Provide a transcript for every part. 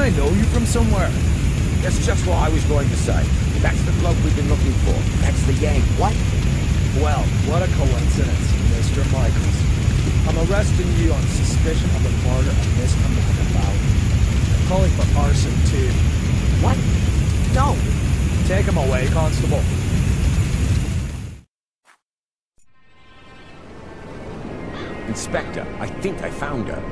I know you from somewhere. That's just what I was going to say. That's the bloke we've been looking for. That's the Yank. What? Well, what a coincidence, Mr. Michaels. I'm arresting you on suspicion of the murder of Miss Amanda Valley. I'm calling for arson, too. What? No. Take him away, Constable. Inspector, I think I found her.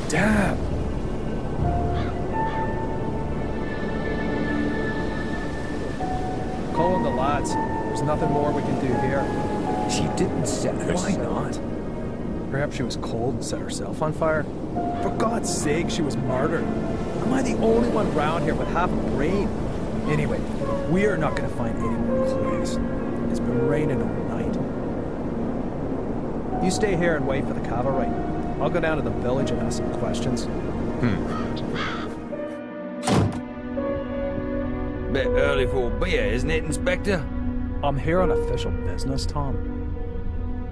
Damn. Calling the lads. There's nothing more we can do here. She didn't set herself. Why not? Perhaps she was cold and set herself on fire. For God's sake, she was murdered. Am I the only one round here with half a brain? Anyway, we are not going to find any more clues. It's been raining all night. You stay here and wait for the cavalry. I'll go down to the village and ask some questions. Bit early for a beer, isn't it, Inspector? I'm here on official business, Tom.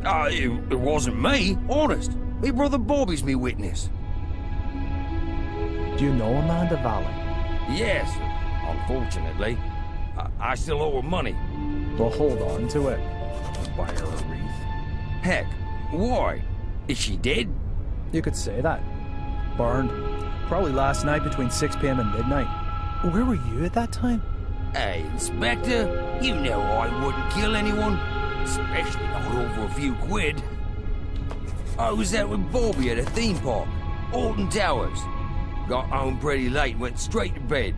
It wasn't me, honest. Me brother Bobby's me witness. Do you know Amanda Valley? Yes, unfortunately. I still owe her money. Well, hold on to it. Buy her a wreath. Heck, why? Is she dead? You could say that. Burned. Probably last night between 6 p.m. and midnight. Where were you at that time? Hey, Inspector, you know I wouldn't kill anyone. Especially not over a few quid. I was out with Bobby at a theme park, Alton Towers. Got home pretty late and went straight to bed.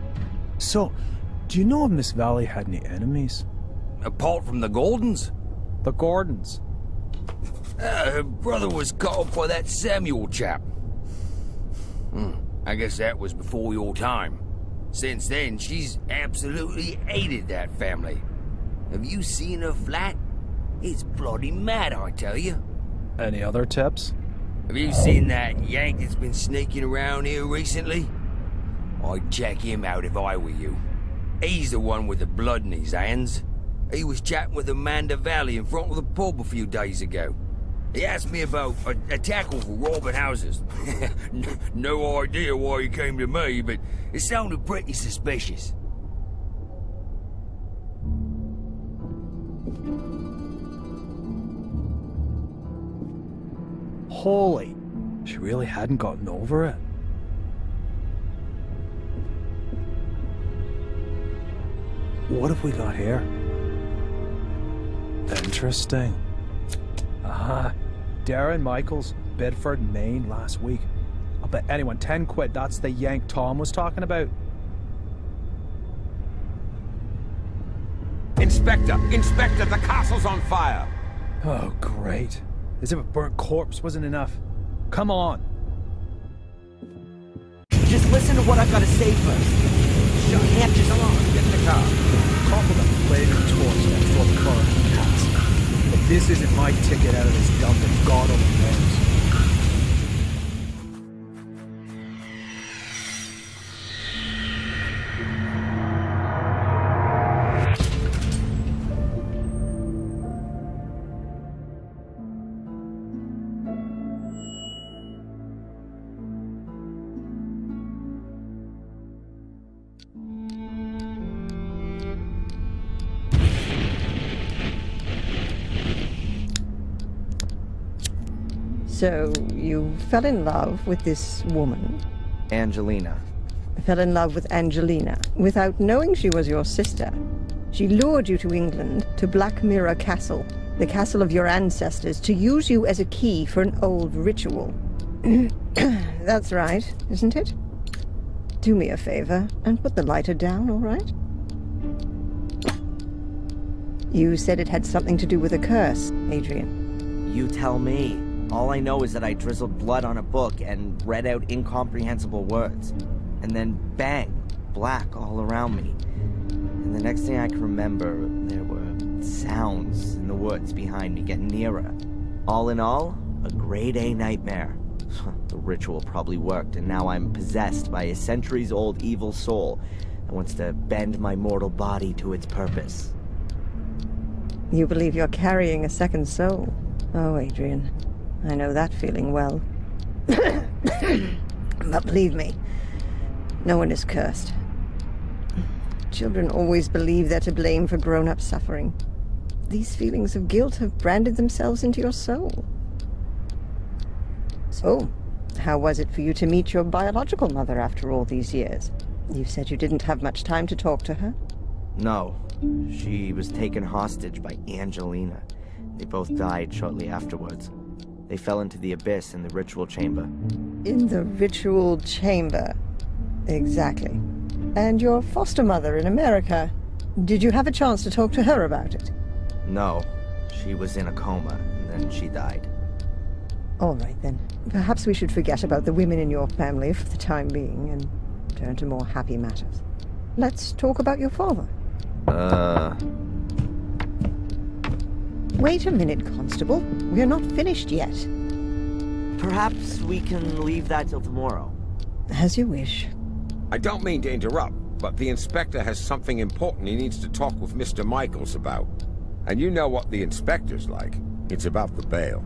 So, do you know if Miss Valley had any enemies? Apart from the Gordons? The Gordons? Her brother was caught up by that Samuel chap. I guess that was before your time. Since then, she's absolutely hated that family. Have you seen her flat? It's bloody mad, I tell you. Any other tips? Have you seen that Yank that's been sneaking around here recently? I'd check him out if I were you. He's the one with the blood in his hands. He was chatting with Amanda Valley in front of the pub a few days ago. He asked me about a tackle for robbing houses. No idea why he came to me, but it sounded pretty suspicious. Holy, she really hadn't gotten over it. What have we got here? Interesting. Darren Michaels, Bedford, Maine, last week. I'll bet anyone 10 quid that's the Yank Tom was talking about. Inspector! Inspector, the castle's on fire! Oh, great. As if a burnt corpse wasn't enough. Come on. Just listen to what I've got to say first. Shut up, just along. Get in the car. Topple the flaming torch next to a burnt castle. But this isn't my ticket out of this dump that God only knows. So, you fell in love with this woman? Angelina. Fell in love with Angelina, without knowing she was your sister. She lured you to England, to Black Mirror Castle, the castle of your ancestors, to use you as a key for an old ritual. That's right, isn't it? Do me a favor, and put the lighter down, all right? You said it had something to do with a curse, Adrian. You tell me. All I know is that I drizzled blood on a book and read out incomprehensible words. And then bang, black all around me. And the next thing I can remember, there were sounds in the woods behind me getting nearer. All in all, a grade A nightmare. The ritual probably worked, and now I'm possessed by a centuries-old evil soul that wants to bend my mortal body to its purpose. You believe you're carrying a second soul. Oh, Adrian. I know that feeling well. But believe me, no one is cursed. Children always believe they're to blame for grown-up suffering. These feelings of guilt have branded themselves into your soul. So, how was it for you to meet your biological mother after all these years? You said you didn't have much time to talk to her? No. She was taken hostage by Angelina. They both died shortly afterwards. They fell into the abyss in the ritual chamber. In the ritual chamber. Exactly. And your foster mother in America, did you have a chance to talk to her about it? No. She was in a coma, and then she died. All right, then. Perhaps we should forget about the women in your family for the time being, and turn to more happy matters. Let's talk about your father. Wait a minute, Constable. We're not finished yet. Perhaps we can leave that till tomorrow. As you wish. I don't mean to interrupt, but the inspector has something important he needs to talk with Mr. Michaels about. And you know what the inspector's like. It's about the bail.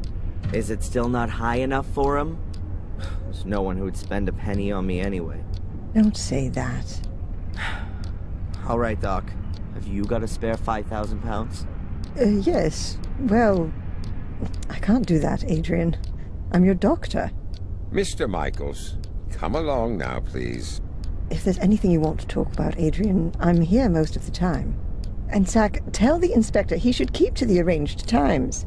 Is it still not high enough for him? There's no one who would spend a penny on me anyway. Don't say that. All right, Doc. Have you got a spare 5,000 pounds? Yes. Well, I can't do that, Adrian. I'm your doctor. Mr. Michaels, come along now, please. If there's anything you want to talk about, Adrian, I'm here most of the time. And Zach, tell the inspector he should keep to the arranged times.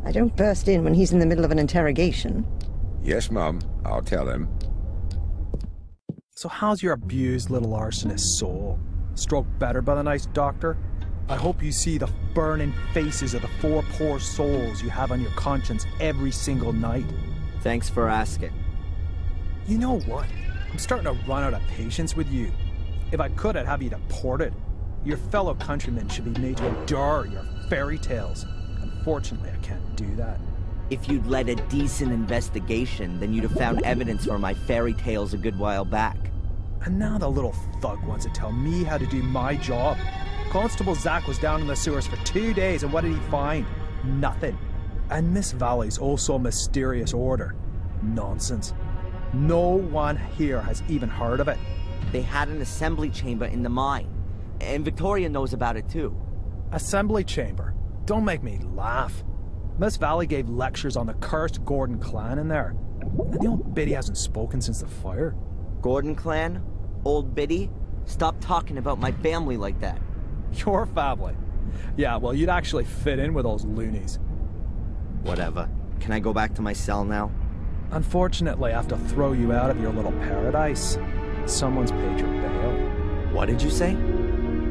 I don't burst in when he's in the middle of an interrogation. Yes, Mum. I'll tell him. So how's your abused little arsonist soul? Stroked better by the nice doctor? I hope you see the burning faces of the 4 poor souls you have on your conscience every single night. Thanks for asking. You know what? I'm starting to run out of patience with you. If I could, I'd have you deported. Your fellow countrymen should be made to endure your fairy tales. Unfortunately, I can't do that. If you'd led a decent investigation, then you'd have found evidence for my fairy tales a good while back. And now the little thug wants to tell me how to do my job. Constable Zach was down in the sewers for 2 days, and what did he find? Nothing. And Miss Valley's also a mysterious order. Nonsense. No one here has even heard of it. They had an assembly chamber in the mine, and Victoria knows about it too. Assembly chamber? Don't make me laugh. Miss Valley gave lectures on the cursed Gordon clan in there. And the old biddy hasn't spoken since the fire. Gordon clan? Old biddy? Stop talking about my family like that. Your family? Yeah, well, you'd actually fit in with those loonies. Whatever. Can I go back to my cell now? Unfortunately, I have to throw you out of your little paradise. Someone's paid your bail. What did you say?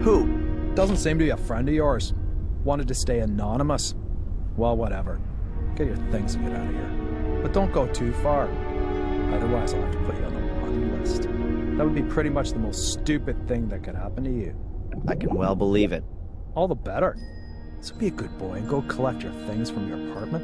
Who? Doesn't seem to be a friend of yours. Wanted to stay anonymous. Well, whatever. Get your things and get out of here. But don't go too far. Otherwise, I'll have to put you on the wanted list. That would be pretty much the most stupid thing that could happen to you. I can well believe it. All the better. So be a good boy and go collect your things from your apartment.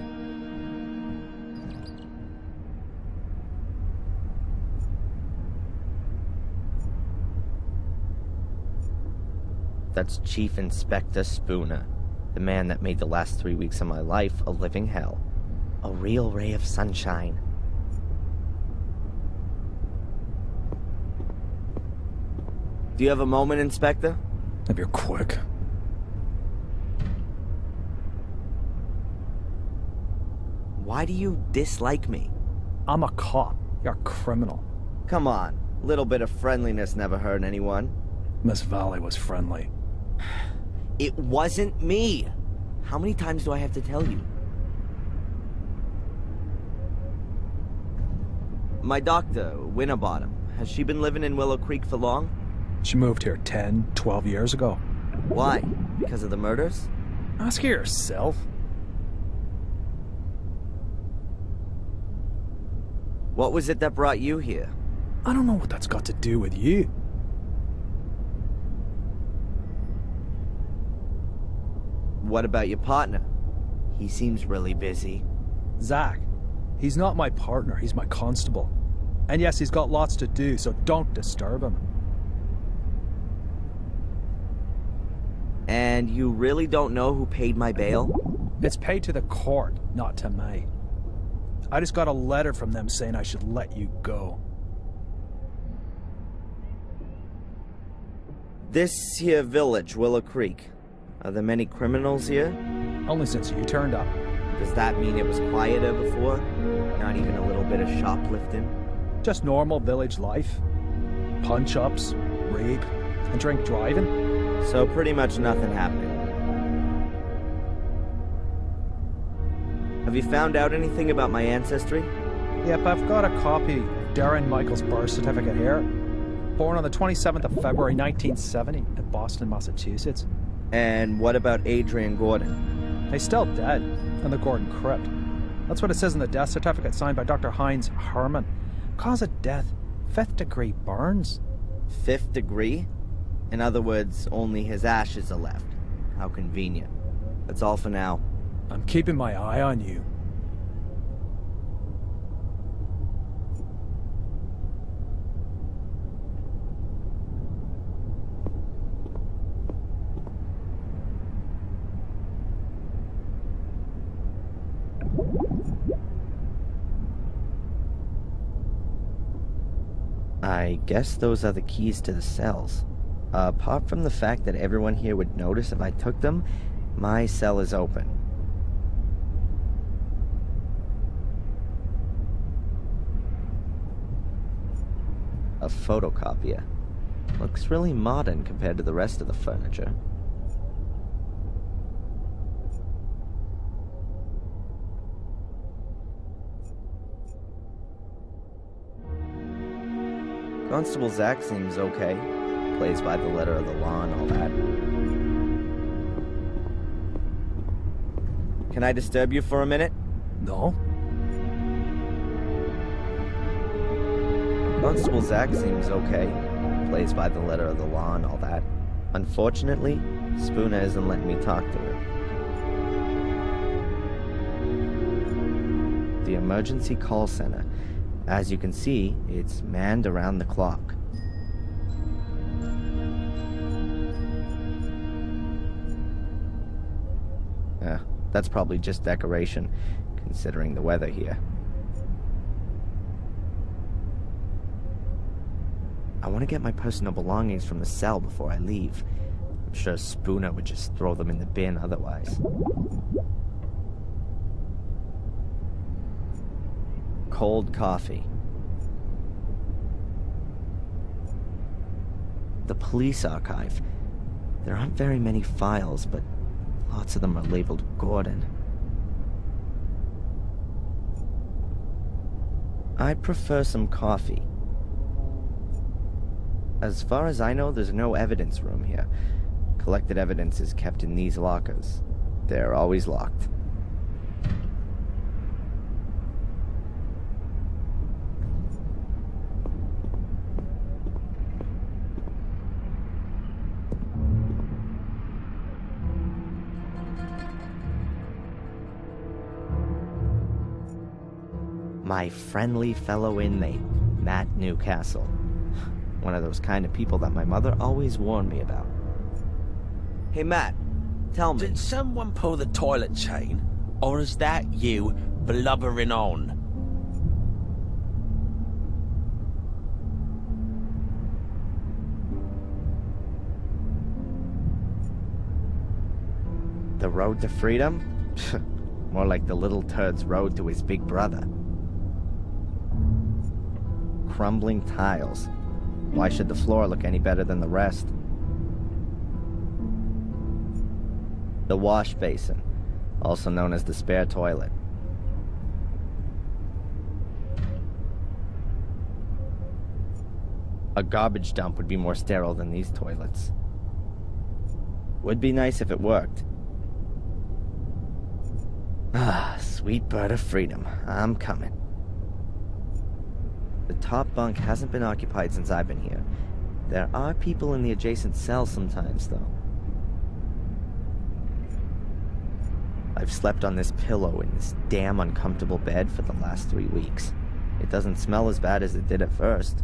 That's Chief Inspector Spooner, the man that made the last 3 weeks of my life a living hell. A real ray of sunshine. Do you have a moment, Inspector? If you're quick. Why do you dislike me? I'm a cop. You're a criminal. Come on, a little bit of friendliness never hurt anyone. Miss Valley was friendly. It wasn't me! How many times do I have to tell you? My doctor, Winterbottom, has she been living in Willow Creek for long? She moved here 10, 12 years ago. Why? Because of the murders? Ask her yourself. What was it that brought you here? I don't know what that's got to do with you. What about your partner? He seems really busy. Zach. He's not my partner, he's my constable. And yes, he's got lots to do, so don't disturb him. And you really don't know who paid my bail? It's paid to the court, not to me. I just got a letter from them saying I should let you go. This here village, Willow Creek. Are there many criminals here? Only since you turned up. Does that mean it was quieter before? Not even a little bit of shoplifting? Just normal village life. Punch-ups, rape, and drink driving. So pretty much nothing happening. Have you found out anything about my ancestry? Yep, I've got a copy of Darren Michael's birth certificate here. Born on the 27th of February 1970 in Boston, Massachusetts. And what about Adrian Gordon? He's still dead in the Gordon crypt. That's what it says in the death certificate signed by Dr. Heinz Herman. Cause of death, 5th degree burns. 5th degree? In other words, only his ashes are left. How convenient. That's all for now. I'm keeping my eye on you. I guess those are the keys to the cells. Apart from the fact that everyone here would notice if I took them, my cell is open. A photocopier. Looks really modern compared to the rest of the furniture. Constable Zach seems okay. Plays by the letter of the law and all that. Can I disturb you for a minute? No? Constable Zach seems okay. Plays by the letter of the law and all that. Unfortunately, Spooner isn't letting me talk to her. The emergency call center. As you can see, it's manned around the clock. That's probably just decoration, considering the weather here. I want to get my personal belongings from the cell before I leave. I'm sure Spooner would just throw them in the bin otherwise. Cold coffee. The police archive. There aren't very many files, but lots of them are labeled Gordon. I'd prefer some coffee. As far as I know, there's no evidence room here. Collected evidence is kept in these lockers. They're always locked. My friendly fellow inmate, Matt Newcastle. One of those kind of people that my mother always warned me about. Hey Matt, tell me. Did someone pull the toilet chain? Or is that you blubbering on? The road to freedom? More like the little turd's road to his big brother. Crumbling tiles. Why should the floor look any better than the rest? The wash basin, also known as the spare toilet. A garbage dump would be more sterile than these toilets. Would be nice if it worked. Ah, sweet bird of freedom. I'm coming. The top bunk hasn't been occupied since I've been here. There are people in the adjacent cell sometimes, though. I've slept on this pillow in this damn uncomfortable bed for the last 3 weeks. It doesn't smell as bad as it did at first.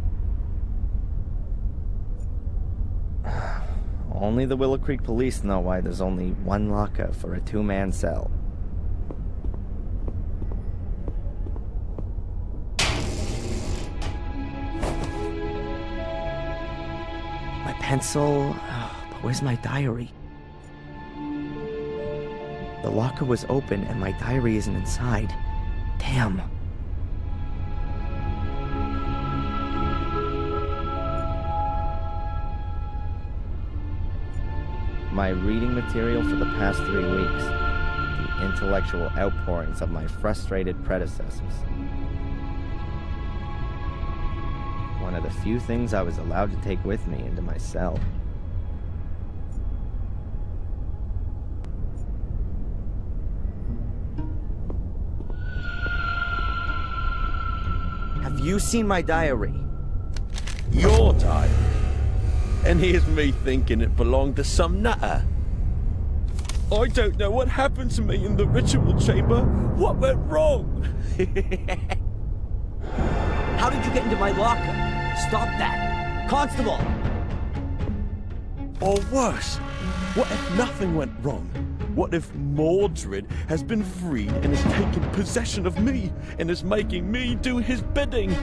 Only the Willow Creek police know why there's only one locker for a 2-man cell. pencil, but where's my diary? The locker was open and my diary isn't inside. Damn. My reading material for the past 3 weeks. The intellectual outpourings of my frustrated predecessors. One of the few things I was allowed to take with me into my cell. Have you seen my diary? Your diary? And here's me thinking it belonged to some nutter. I don't know what happened to me in the ritual chamber. What went wrong? How did you get into my locker? Stop that! Constable! Or worse, what if nothing went wrong? What if Mordred has been freed and has taken possession of me and is making me do his bidding?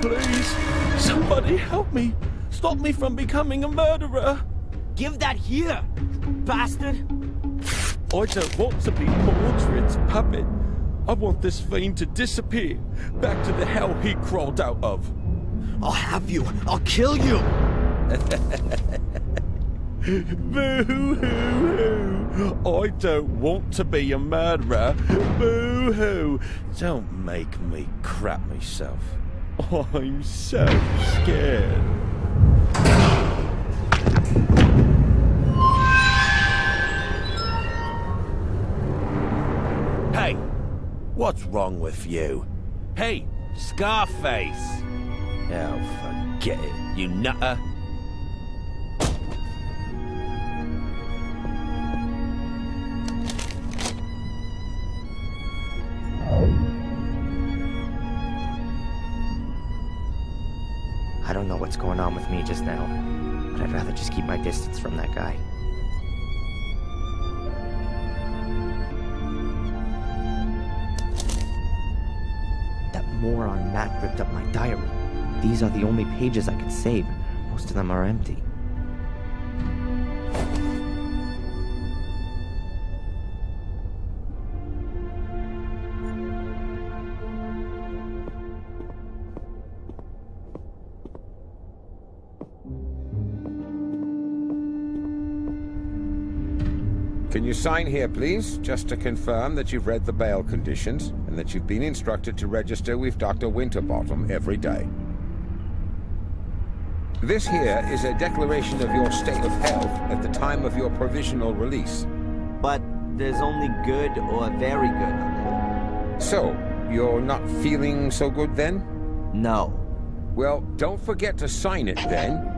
Please, somebody help me. Stop me from becoming a murderer. Give that here, bastard! I don't want to be Mordred's puppet. I want this fiend to disappear, back to the hell he crawled out of. I'll have you! I'll kill you! Boo-hoo-hoo! I don't want to be a murderer. Boo-hoo! Don't make me crap myself. I'm so scared. Hey, what's wrong with you? Hey, Scarface! Oh, forget it, you nutter. I don't know what's going on with me just now, but I'd rather just keep my distance from that guy. That moron Matt ripped up my diary. These are the only pages I could save. Most of them are empty. Can you sign here, please, just to confirm that you've read the bail conditions and that you've been instructed to register with Dr. Winterbottom every day. This here is a declaration of your state of health at the time of your provisional release. But there's only good or very good on it. So, you're not feeling so good then? No. Well, don't forget to sign it then.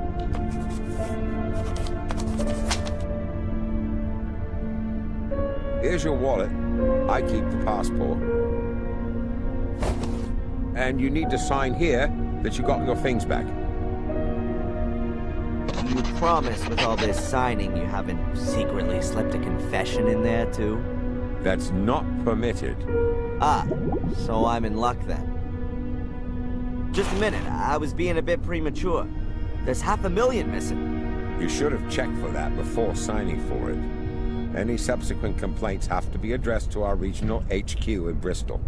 Here's your wallet. I keep the passport. And you need to sign here that you got your things back. You promise with all this signing you haven't secretly slipped a confession in there too? That's not permitted. Ah, so I'm in luck then. Just a minute, I was being a bit premature. There's $500,000 missing. You should have checked for that before signing for it. Any subsequent complaints have to be addressed to our regional HQ in Bristol.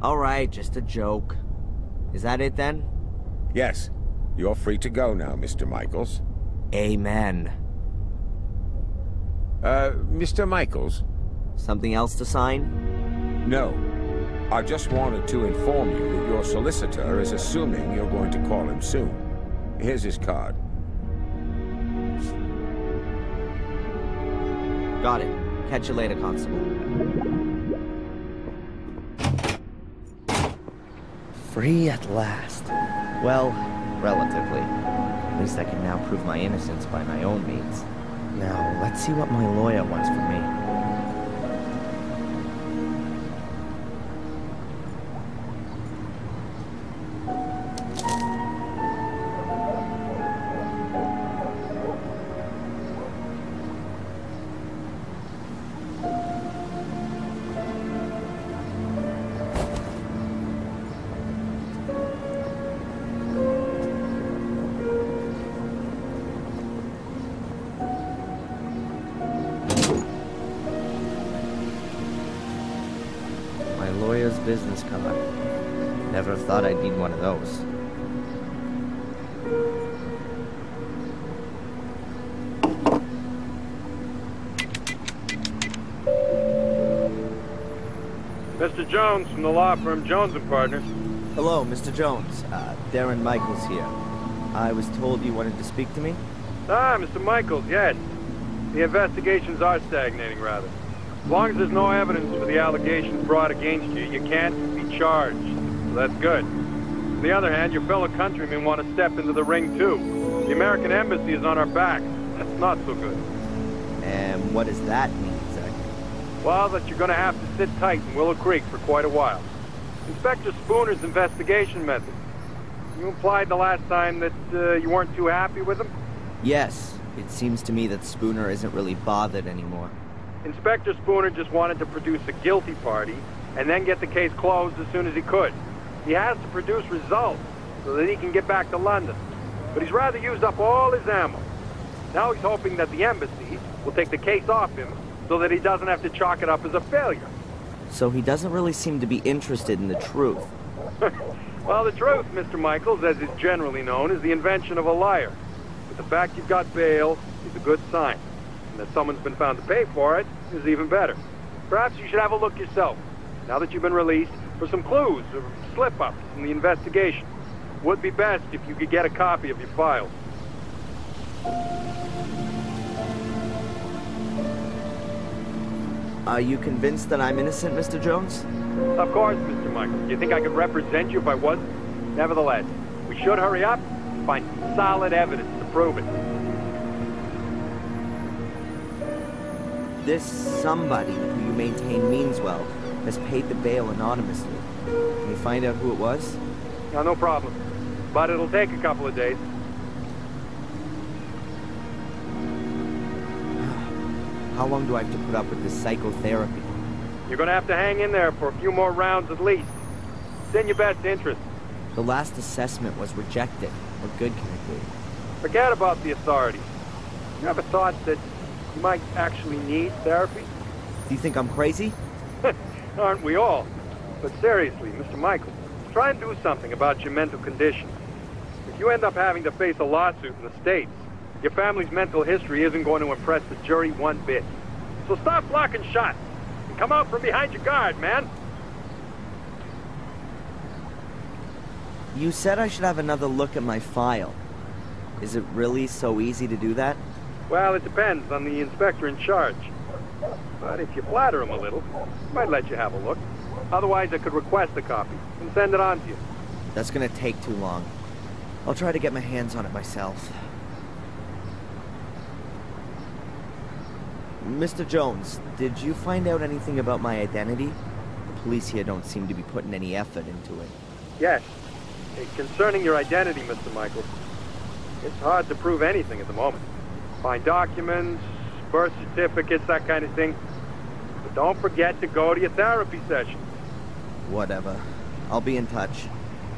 Alright, just a joke. Is that it then? Yes. You're free to go now, Mr. Michaels. Amen. Mr. Michaels? Something else to sign? No. I just wanted to inform you that your solicitor is assuming you're going to call him soon. Here's his card. Got it. Catch you later, Constable. Free at last. Well, relatively. At least I can now prove my innocence by my own means. Now, let's see what my lawyer wants from me. lawyer's business card. Never thought I'd need one of those. Mr. Jones from the law firm Jones & Partners. Hello, Mr. Jones. Darren Michaels here. I was told you wanted to speak to me? Ah, Mr. Michaels, yes. The investigations are stagnating, rather. As long as there's no evidence for the allegations brought against you, you can't be charged. So that's good. On the other hand, your fellow countrymen want to step into the ring, too. The American embassy is on our back. That's not so good. And what does that mean, exactly? Well, that you're going to have to sit tight in Willow Creek for quite a while. Inspector Spooner's investigation methods. You implied the last time that you weren't too happy with him? Yes. It seems to me that Spooner isn't really bothered anymore. Inspector Spooner just wanted to produce a guilty party and then get the case closed as soon as he could. He has to produce results so that he can get back to London. But he's rather used up all his ammo. Now he's hoping that the embassy will take the case off him so that he doesn't have to chalk it up as a failure. So he doesn't really seem to be interested in the truth. Well, the truth, Mr. Michaels, as is generally known, is the invention of a liar. But the fact you've got bail is a good sign. And that someone's been found to pay for it is even better. Perhaps you should have a look yourself, now that you've been released, for some clues or slip-ups in the investigation. Would be best if you could get a copy of your files. Are you convinced that I'm innocent, Mr. Jones? Of course, Mr. Michaels. Do you think I could represent you if I wasn't? Nevertheless, we should hurry up and find some solid evidence to prove it. This somebody who you maintain means well has paid the bail anonymously. Can you find out who it was? No problem. But it'll take a couple of days. How long do I have to put up with this psychotherapy? You're gonna have to hang in there for a few more rounds at least. It's in your best interest. The last assessment was rejected. What good can it do? Forget about the authorities. You ever thought that you might actually need therapy? Do you think I'm crazy? Aren't we all? But seriously, Mr. Michaels, try and do something about your mental condition. If you end up having to face a lawsuit in the States, your family's mental history isn't going to impress the jury one bit. So stop blocking shots and come out from behind your guard, man. You said I should have another look at my file. Is it really so easy to do that? Well, it depends on the inspector in charge. But if you flatter him a little, he might let you have a look. Otherwise, I could request a copy and send it on to you. That's gonna take too long. I'll try to get my hands on it myself. Mr. Jones, did you find out anything about my identity? The police here don't seem to be putting any effort into it. Yes. Concerning your identity, Mr. Michaels, it's hard to prove anything at the moment. Find documents, birth certificates, that kind of thing. But don't forget to go to your therapy session. Whatever. I'll be in touch.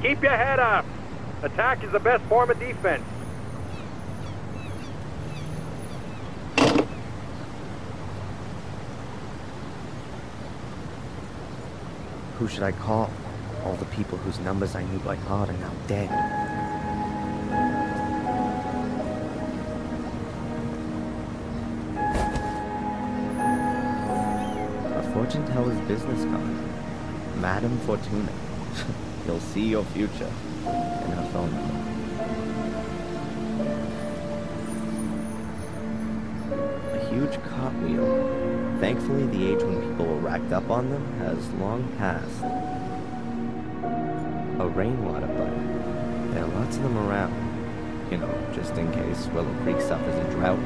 Keep your head up. Attack is the best form of defense. Who should I call? All the people whose numbers I knew by heart are now dead. A fortune teller's business card. Madame Fortuna. You'll see your future. And her phone number. A huge cartwheel. Thankfully, the age when people were racked up on them has long passed. A rainwater butt. There are lots of them around. You know, just in case Willow Creek suffers a drought.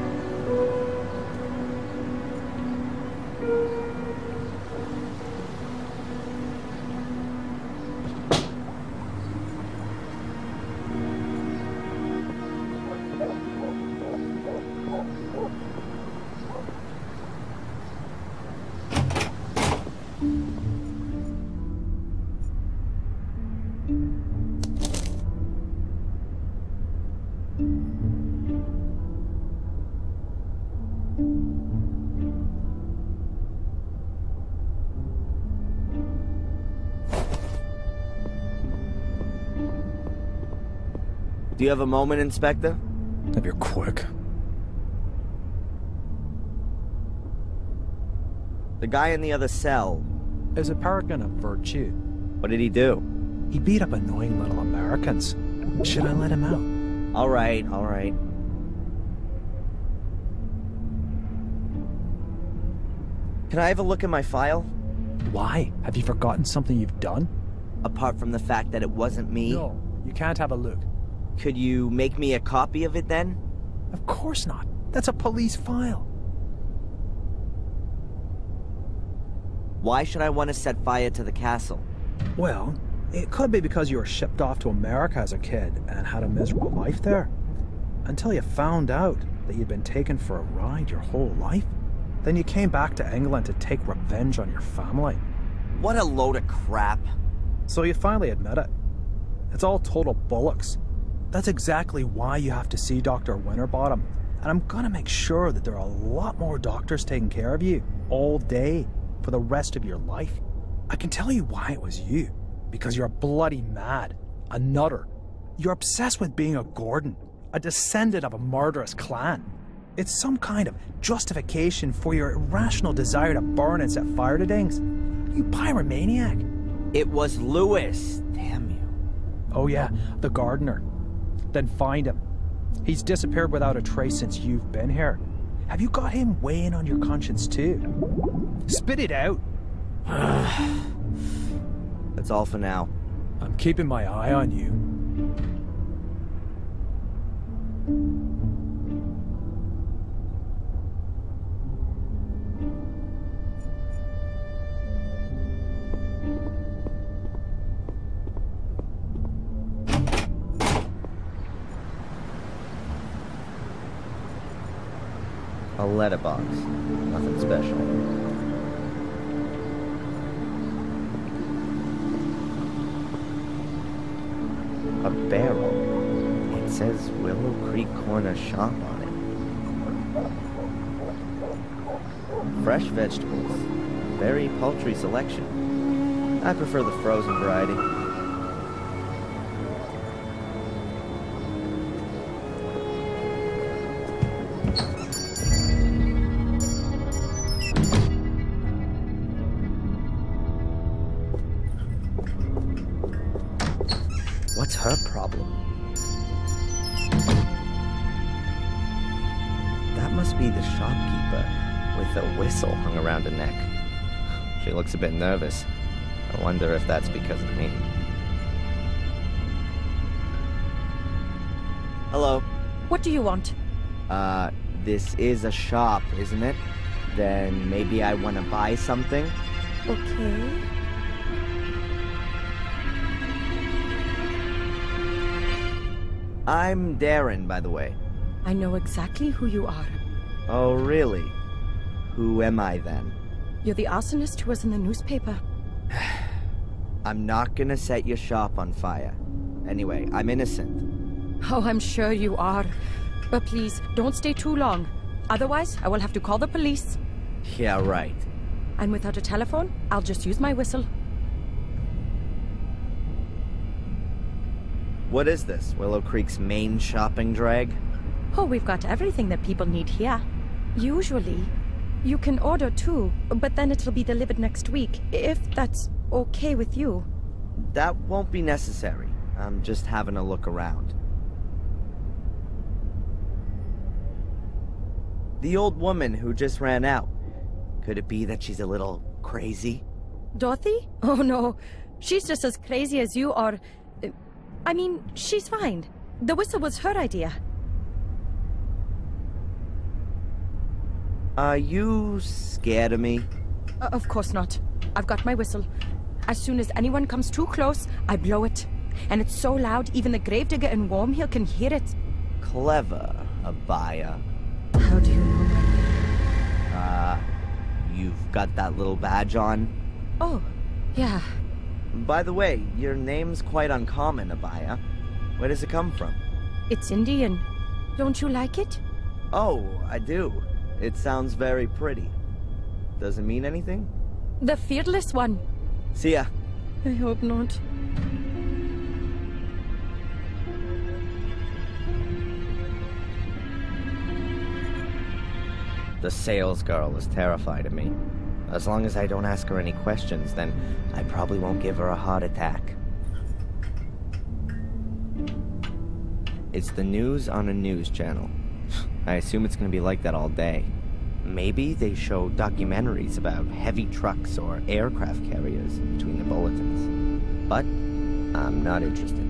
Do you have a moment, Inspector? If you're quick. The guy in the other cell, Is a paragon of virtue. what did he do? He beat up annoying little Americans. Should I let him out? All right, all right. Can I have a look at my file? Why? Have you forgotten something you've done? Apart from the fact that it wasn't me? No, you can't have a look. Could you make me a copy of it then? Of course not. That's a police file. Why should I want to set fire to the castle? Well, it could be because you were shipped off to America as a kid and had a miserable life there. Until you found out that you'd been taken for a ride your whole life. Then you came back to England to take revenge on your family. What a load of crap. So you finally admit it. It's all total bollocks. That's exactly why you have to see Dr. Winterbottom. And I'm gonna make sure that there are a lot more doctors taking care of you all day for the rest of your life. I can tell you why it was you. Because you're bloody mad. A nutter. You're obsessed with being a Gordon. A descendant of a murderous clan. It's some kind of justification for your irrational desire to burn and set fire to things. You pyromaniac. It was Lewis. Damn you. Oh yeah, the gardener. Then find him. He's disappeared without a trace since you've been here. Have you got him weighing on your conscience too? Spit it out. That's all for now. I'm keeping my eye on you. A letterbox. Nothing special. A barrel. It says Willow Creek Corner Shop on it. Fresh vegetables. Very paltry selection. I prefer the frozen variety. What's her problem? That must be the shopkeeper with a whistle hung around her neck. She looks a bit nervous. I wonder if that's because of me. Hello. What do you want? This is a shop, isn't it? Then maybe I want to buy something? Okay. I'm Darren, by the way. I know exactly who you are. Oh, really? Who am I then? You're the arsonist who was in the newspaper. I'm not gonna set your shop on fire. Anyway, I'm innocent. Oh, I'm sure you are. But please, don't stay too long. Otherwise, I will have to call the police. Yeah, right. And without a telephone, I'll just use my whistle. What is this? Willow Creek's main shopping drag? Oh, we've got everything that people need here. Usually, you can order too, but then it'll be delivered next week, if that's okay with you. That won't be necessary. I'm just having a look around. The old woman who just ran out. Could it be that she's a little crazy? Dorothy? Oh no, she's just as crazy as you are. I mean, she's fine. The whistle was her idea. Are you scared of me? Of course not. I've got my whistle. As soon as anyone comes too close, I blow it. And it's so loud, even the gravedigger in Wormhill can hear it. Clever, Abaya. How do you know? You've got that little badge on? Oh, yeah. By the way, your name's quite uncommon, Abaya. Where does it come from? It's Indian. Don't you like it? Oh, I do. It sounds very pretty. Does it mean anything? The fearless one. See ya. I hope not. The sales girl is terrified of me. As long as I don't ask her any questions, then I probably won't give her a heart attack. It's the news on a news channel. I assume it's gonna be like that all day. Maybe they show documentaries about heavy trucks or aircraft carriers between the bulletins. But I'm not interested.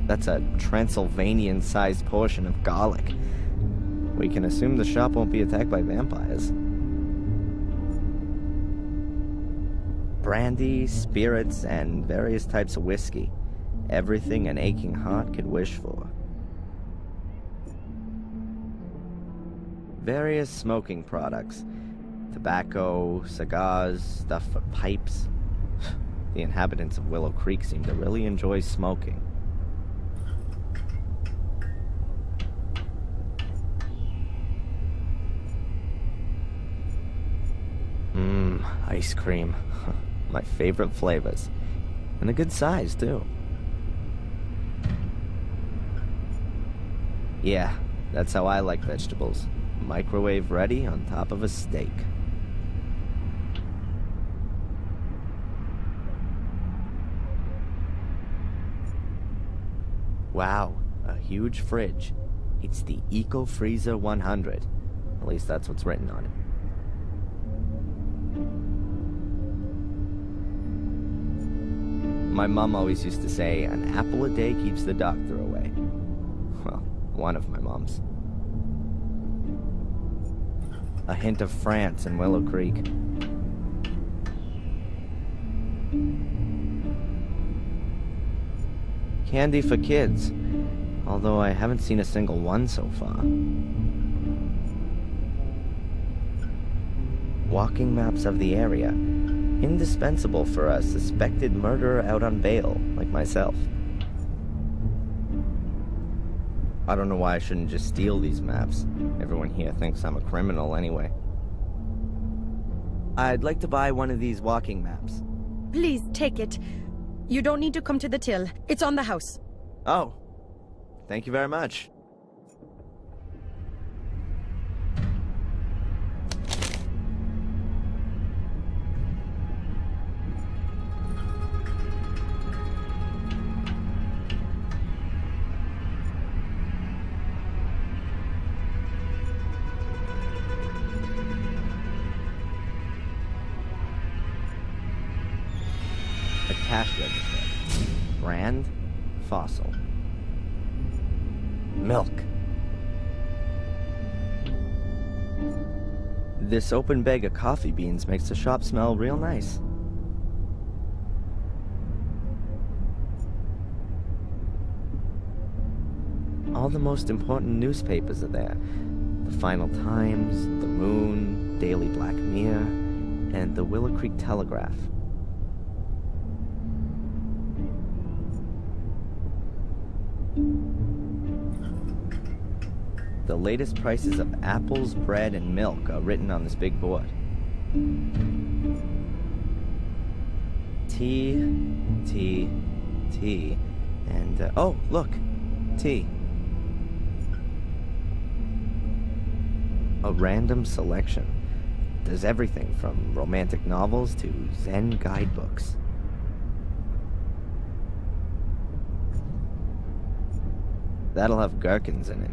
That's a Transylvanian-sized portion of garlic. We can assume the shop won't be attacked by vampires. Brandy, spirits, and various types of whiskey. Everything an aching heart could wish for. Various smoking products. Tobacco, cigars, stuff for pipes. The inhabitants of Willow Creek seem to really enjoy smoking. Ice cream. My favorite flavors. And a good size, too. Yeah, that's how I like vegetables. Microwave ready on top of a steak. Wow, a huge fridge. It's the Eco Freezer 100. At least that's what's written on it. My mom always used to say, an apple a day keeps the doctor away. Well, one of my moms. A hint of France in Willow Creek. Candy for kids, although I haven't seen a single one so far. Walking maps of the area. Indispensable for a suspected murderer out on bail, like myself. I don't know why I shouldn't just steal these maps. Everyone here thinks I'm a criminal anyway. I'd like to buy one of these walking maps. Please, take it. You don't need to come to the till. It's on the house. Oh. Thank you very much. Cash register. Brand, Fossil. Milk. This open bag of coffee beans makes the shop smell real nice. All the most important newspapers are there. The Final Times, The Moon, Daily Black Mirror, and the Willow Creek Telegraph. The latest prices of apples, bread, and milk are written on this big board. Tea, and, oh, look, tea. A random selection. There's everything from romantic novels to Zen guidebooks. That'll have gherkins in it.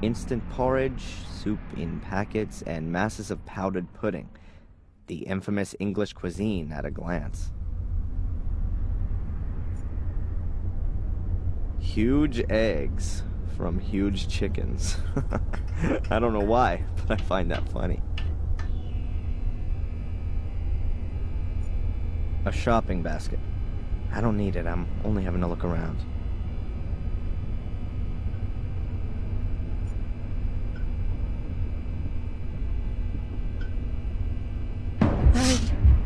Instant porridge, soup in packets, and masses of powdered pudding. The infamous English cuisine at a glance. Huge eggs from huge chickens. I don't know why, but I find that funny. A shopping basket. I don't need it, I'm only having a look around.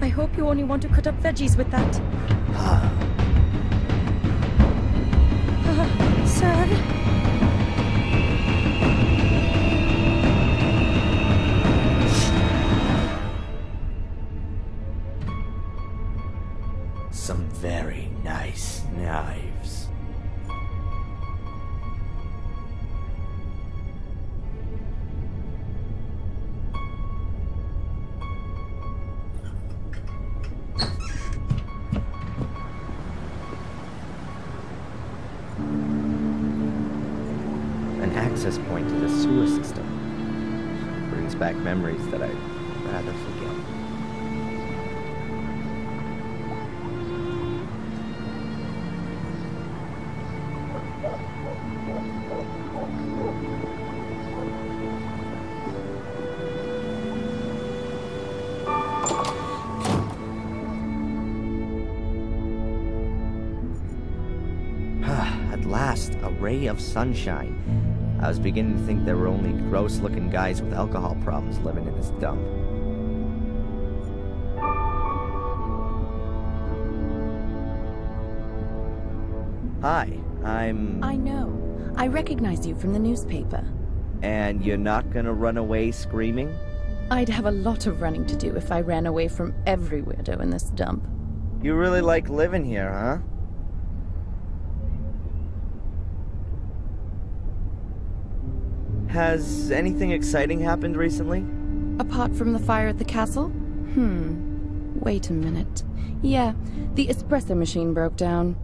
I hope you only want to cut up veggies with that. Sir? Some very nice knives. access point to the sewer system. Brings back memories that I'd rather forget. At last, a ray of sunshine. I was beginning to think there were only gross-looking guys with alcohol problems living in this dump. Hi, I know. I recognize you from the newspaper. And you're not gonna run away screaming? I'd have a lot of running to do if I ran away from every weirdo in this dump. You really like living here, huh? Has anything exciting happened recently? Apart from the fire at the castle? Wait a minute. Yeah, the espresso machine broke down.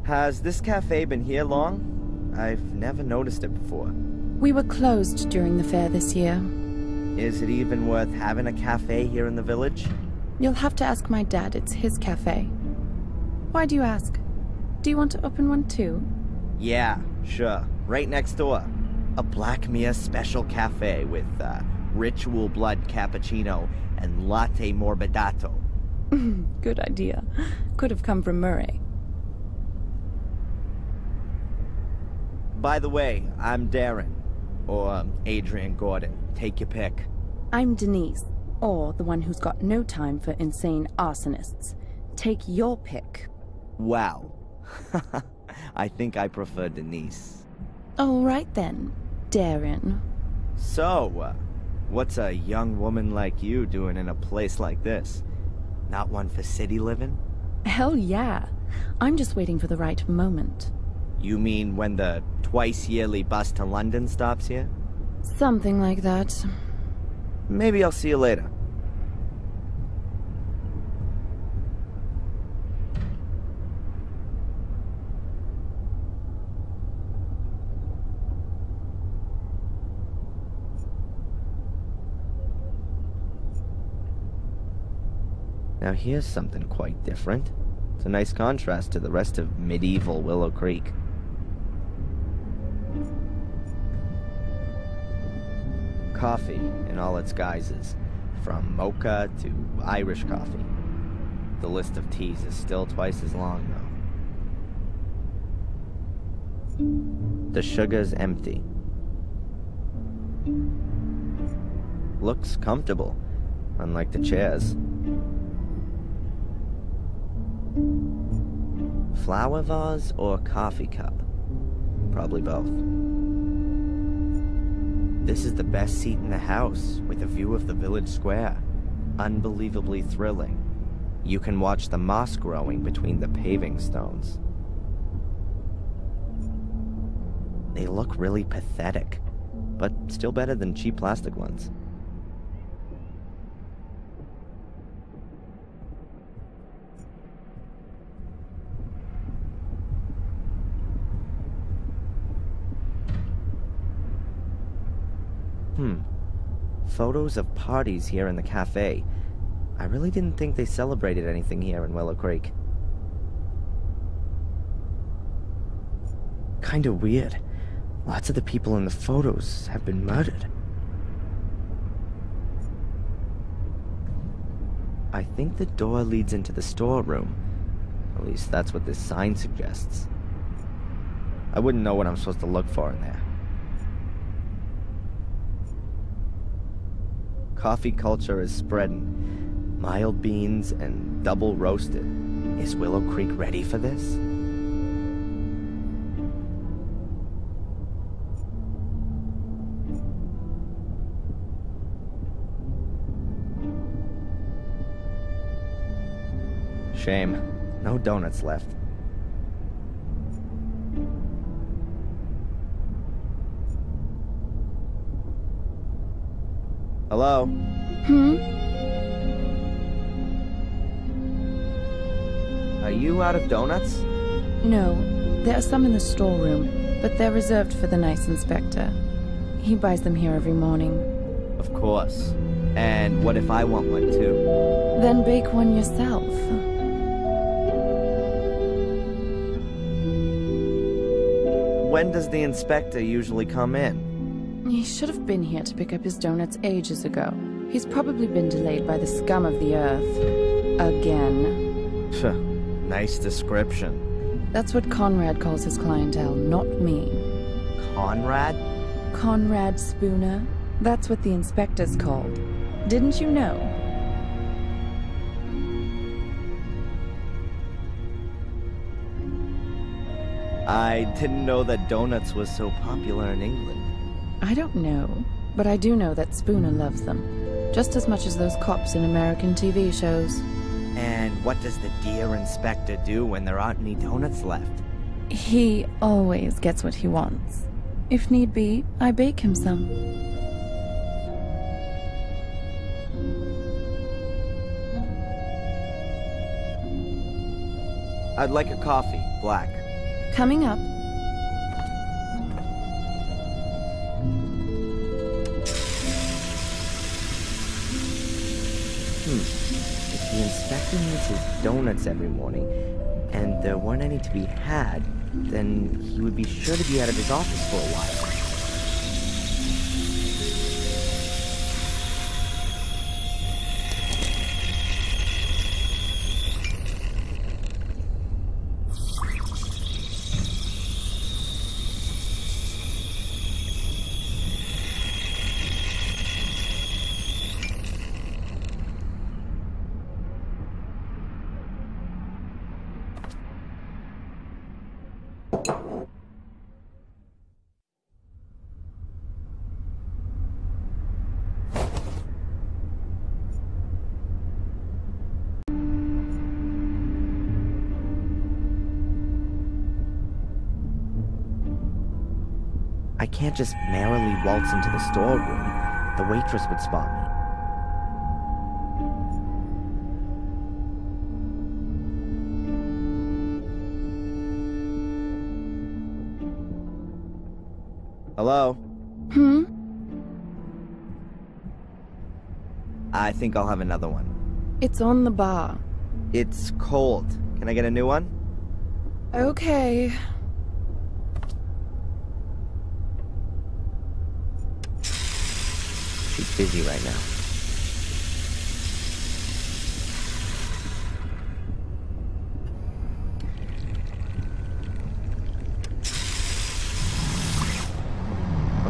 Has this cafe been here long? I've never noticed it before. We were closed during the fair this year. Is it even worth having a cafe here in the village? You'll have to ask my dad. It's his cafe. Why do you ask? Do you want to open one too? Yeah, sure. Right next door. A Black Mere special cafe with ritual blood cappuccino and latte morbidato. Good idea. Could have come from Murray. By the way, I'm Darren. Or Adrian Gordon. Take your pick. I'm Denise, or the one who's got no time for insane arsonists. Take your pick. Wow. I think I prefer Denise. All right then, Darren. So, what's a young woman like you doing in a place like this? Not one for city living? Hell yeah. I'm just waiting for the right moment. You mean when the twice-yearly bus to London stops here? Something like that. Maybe I'll see you later. Now here's something quite different. It's a nice contrast to the rest of medieval Willow Creek. Coffee in all its guises, from mocha to Irish coffee. The list of teas is still twice as long, though. The sugar's empty. Looks comfortable, unlike the chairs. Flower vase or coffee cup? Probably both. This is the best seat in the house, with a view of the village square. Unbelievably thrilling. You can watch the moss growing between the paving stones. They look really pathetic, but still better than cheap plastic ones. Photos of parties here in the cafe. I really didn't think they celebrated anything here in Willow Creek. Kinda weird. Lots of the people in the photos have been murdered. I think the door leads into the storeroom. At least that's what this sign suggests. I wouldn't know what I'm supposed to look for in there. Coffee culture is spreading. Mild beans and double roasted. Is Willow Creek ready for this? Shame. No donuts left. Hello? Are you out of donuts? No, There are some in the storeroom, but they're reserved for the nice inspector. He buys them here every morning. Of course. And what if I want one too? Then bake one yourself. When does the inspector usually come in? He should have been here to pick up his donuts ages ago. He's probably been delayed by the scum of the earth. Again. Phew, nice description. That's what Conrad calls his clientele, not me. Conrad? Conrad Spooner. That's what the inspector's called. Didn't you know? I didn't know that donuts was so popular in England. I don't know, but I do know that Spooner loves them. Just as much as those cops in American TV shows. And what does the dear inspector do when there aren't any donuts left? He always gets what he wants. If need be, I bake him some. I'd like a coffee, black. Coming up. If the inspector needs his donuts every morning, and there weren't any to be had, then he would be sure to be out of his office for a while. I can't just merrily waltz into the storeroom. The waitress would spot me. Hello? I think I'll have another one. It's on the bar. It's cold. Can I get a new one? Okay. She's busy right now.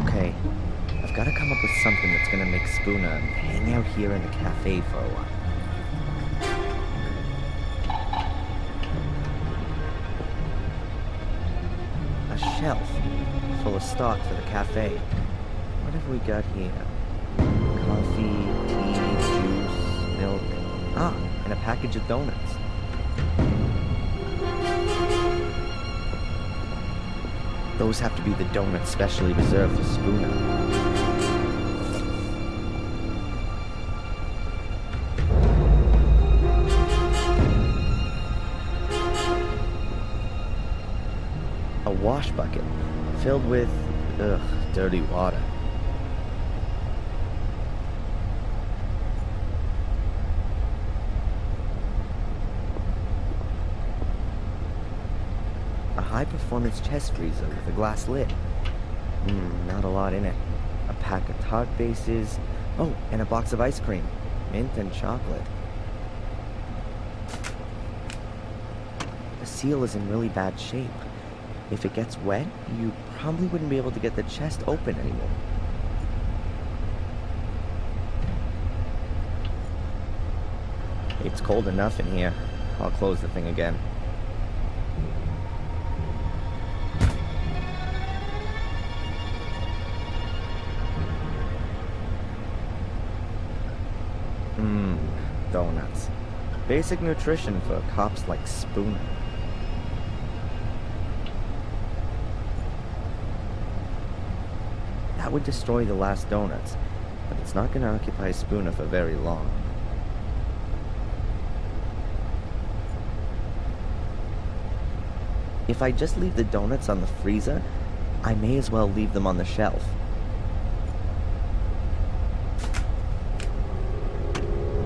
Okay, I've got to come up with something that's gonna make Spooner hang out here in the cafe for a while. A shelf full of stock for the cafe. What have we got here? Coffee, tea, juice, milk. Ah, and a package of donuts. Those have to be the donuts specially reserved for Spooner. A wash bucket filled with, dirty water. High-performance chest freezer with a glass lid. Not a lot in it. A pack of tart bases. Oh, and a box of ice cream. Mint and chocolate. The seal is in really bad shape. If it gets wet, you probably wouldn't be able to get the chest open anymore. It's cold enough in here. I'll close the thing again. Donuts. Basic nutrition for cops like Spooner. That would destroy the last donuts, but it's not going to occupy Spooner for very long. If I just leave the donuts on the freezer, I may as well leave them on the shelf.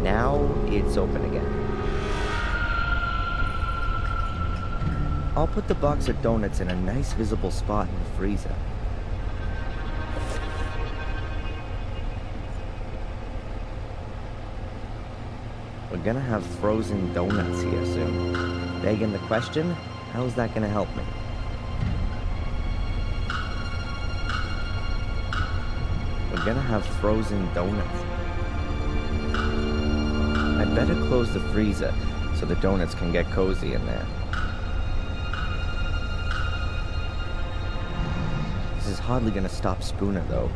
Now it's open again. I'll put the box of donuts in a nice visible spot in the freezer. We're gonna have frozen donuts here soon. Begging the question, how's that gonna help me? We're gonna have frozen donuts. I'd better close the freezer so the donuts can get cozy in there. This is hardly gonna stop Spooner though.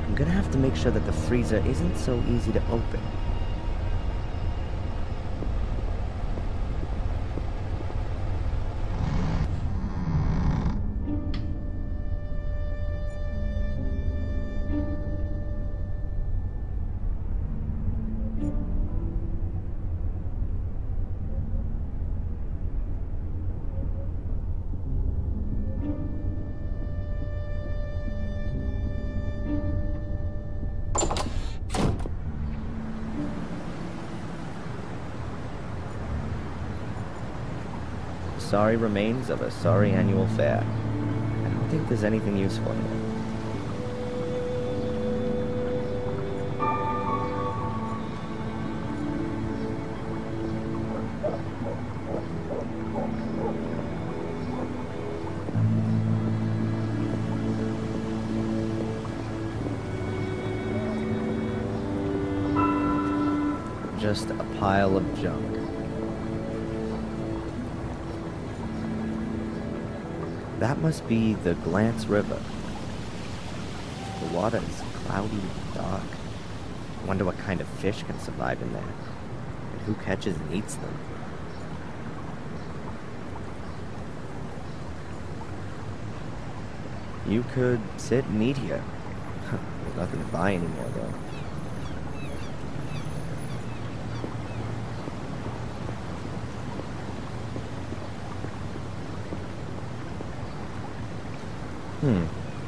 I'm gonna have to make sure that the freezer isn't so easy to open. Sorry remains of a sorry annual fair. I don't think there's anything useful here. Just a pile of junk. That must be the Glance River. The water is cloudy and dark. I wonder what kind of fish can survive in there, and who catches and eats them. You could sit and eat here. There's nothing to buy anymore, though.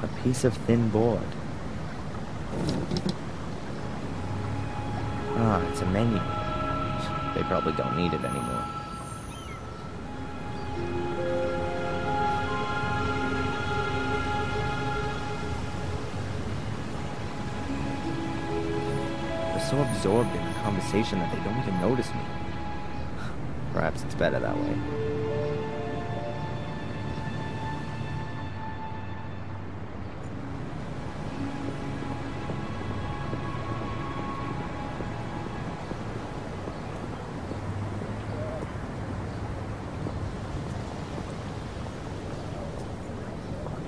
A piece of thin board. Ah, it's a menu. They probably don't need it anymore. They're so absorbed in the conversation that they don't even notice me. Perhaps it's better that way.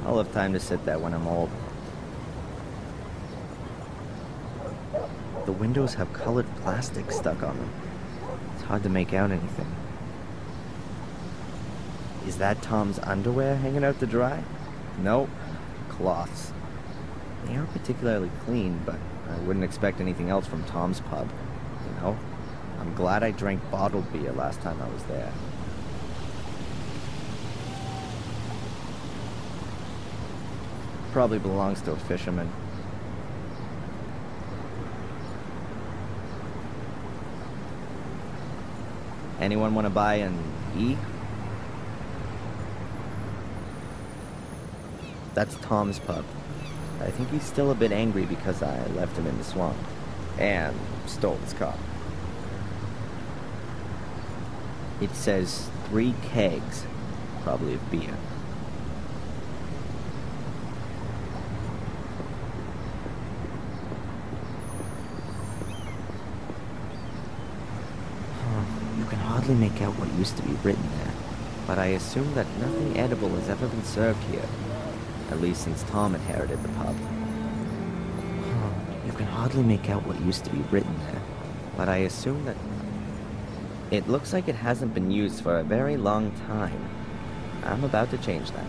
I'll have time to sit there when I'm old. The windows have colored plastic stuck on them. It's hard to make out anything. Is that Tom's underwear hanging out to dry? Nope. Cloths. They aren't particularly clean, but I wouldn't expect anything else from Tom's pub. You know? I'm glad I drank bottled beer last time I was there. Probably belongs to a fisherman. Anyone want to buy an E? That's Tom's pub. I think he's still a bit angry because I left him in the swamp. And stole his car. It says 3 kegs, probably of beer. Hardly make out what used to be written there, but I assume that nothing edible has ever been served here, at least since Tom inherited the pub. You can hardly make out what used to be written there, but I assume that it looks like it hasn't been used for a very long time. I'm about to change that.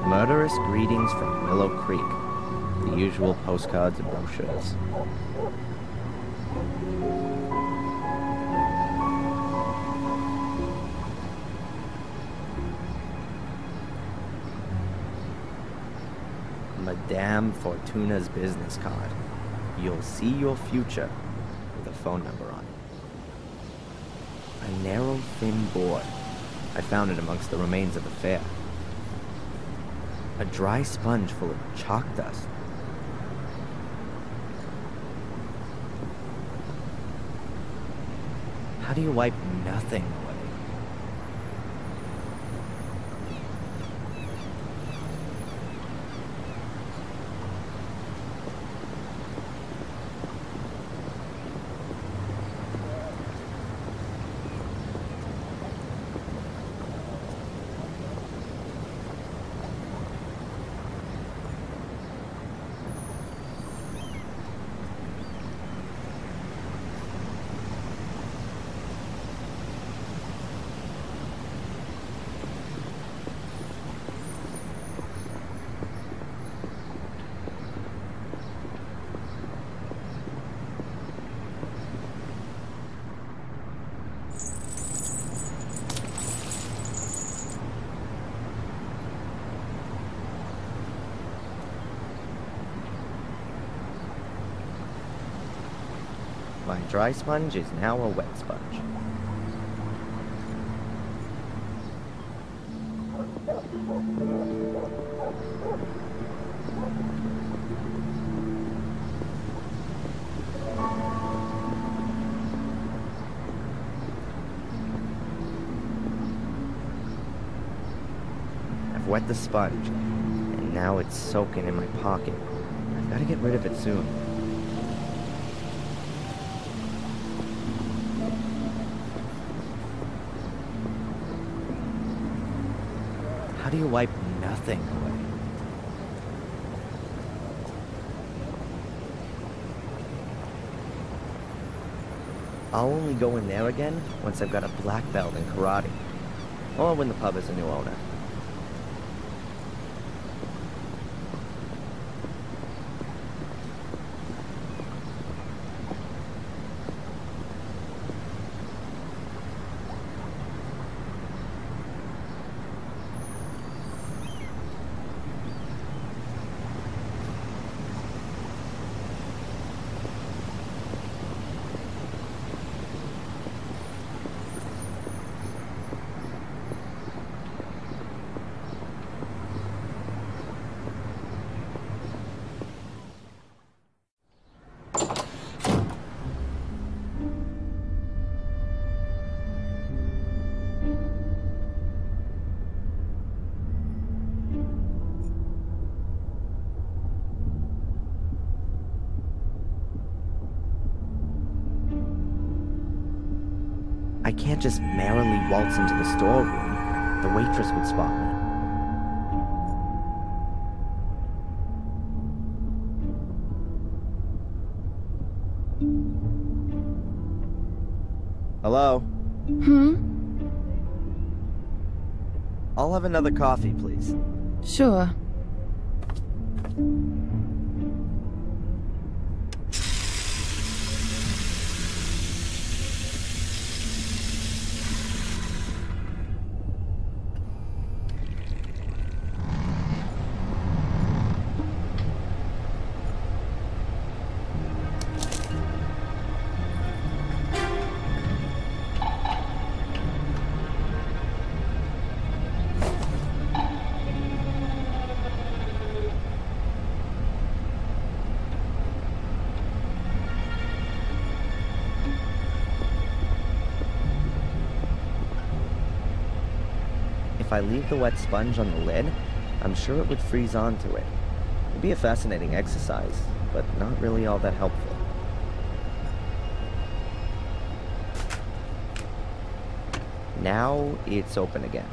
Murderous greetings from Willow Creek. The usual postcards and brochures. Madame Fortuna's business card. You'll see your future with a phone number on it. A narrow, thin board. I found it amongst the remains of the fair. A dry sponge full of chalk dust. How do you wipe nothing away? My dry sponge is now a wet sponge. I've wet the sponge, and now it's soaking in my pocket. I've got to get rid of it soon. How do you wipe nothing away? I'll only go in there again once I've got a black belt in karate, or when the pub has a new owner. I can't just merrily waltz into the storeroom. The waitress would spot me. Hello? I'll have another coffee, please. Sure. If I leave the wet sponge on the lid, I'm sure it would freeze onto it. It'd be a fascinating exercise, but not really all that helpful. Now it's open again.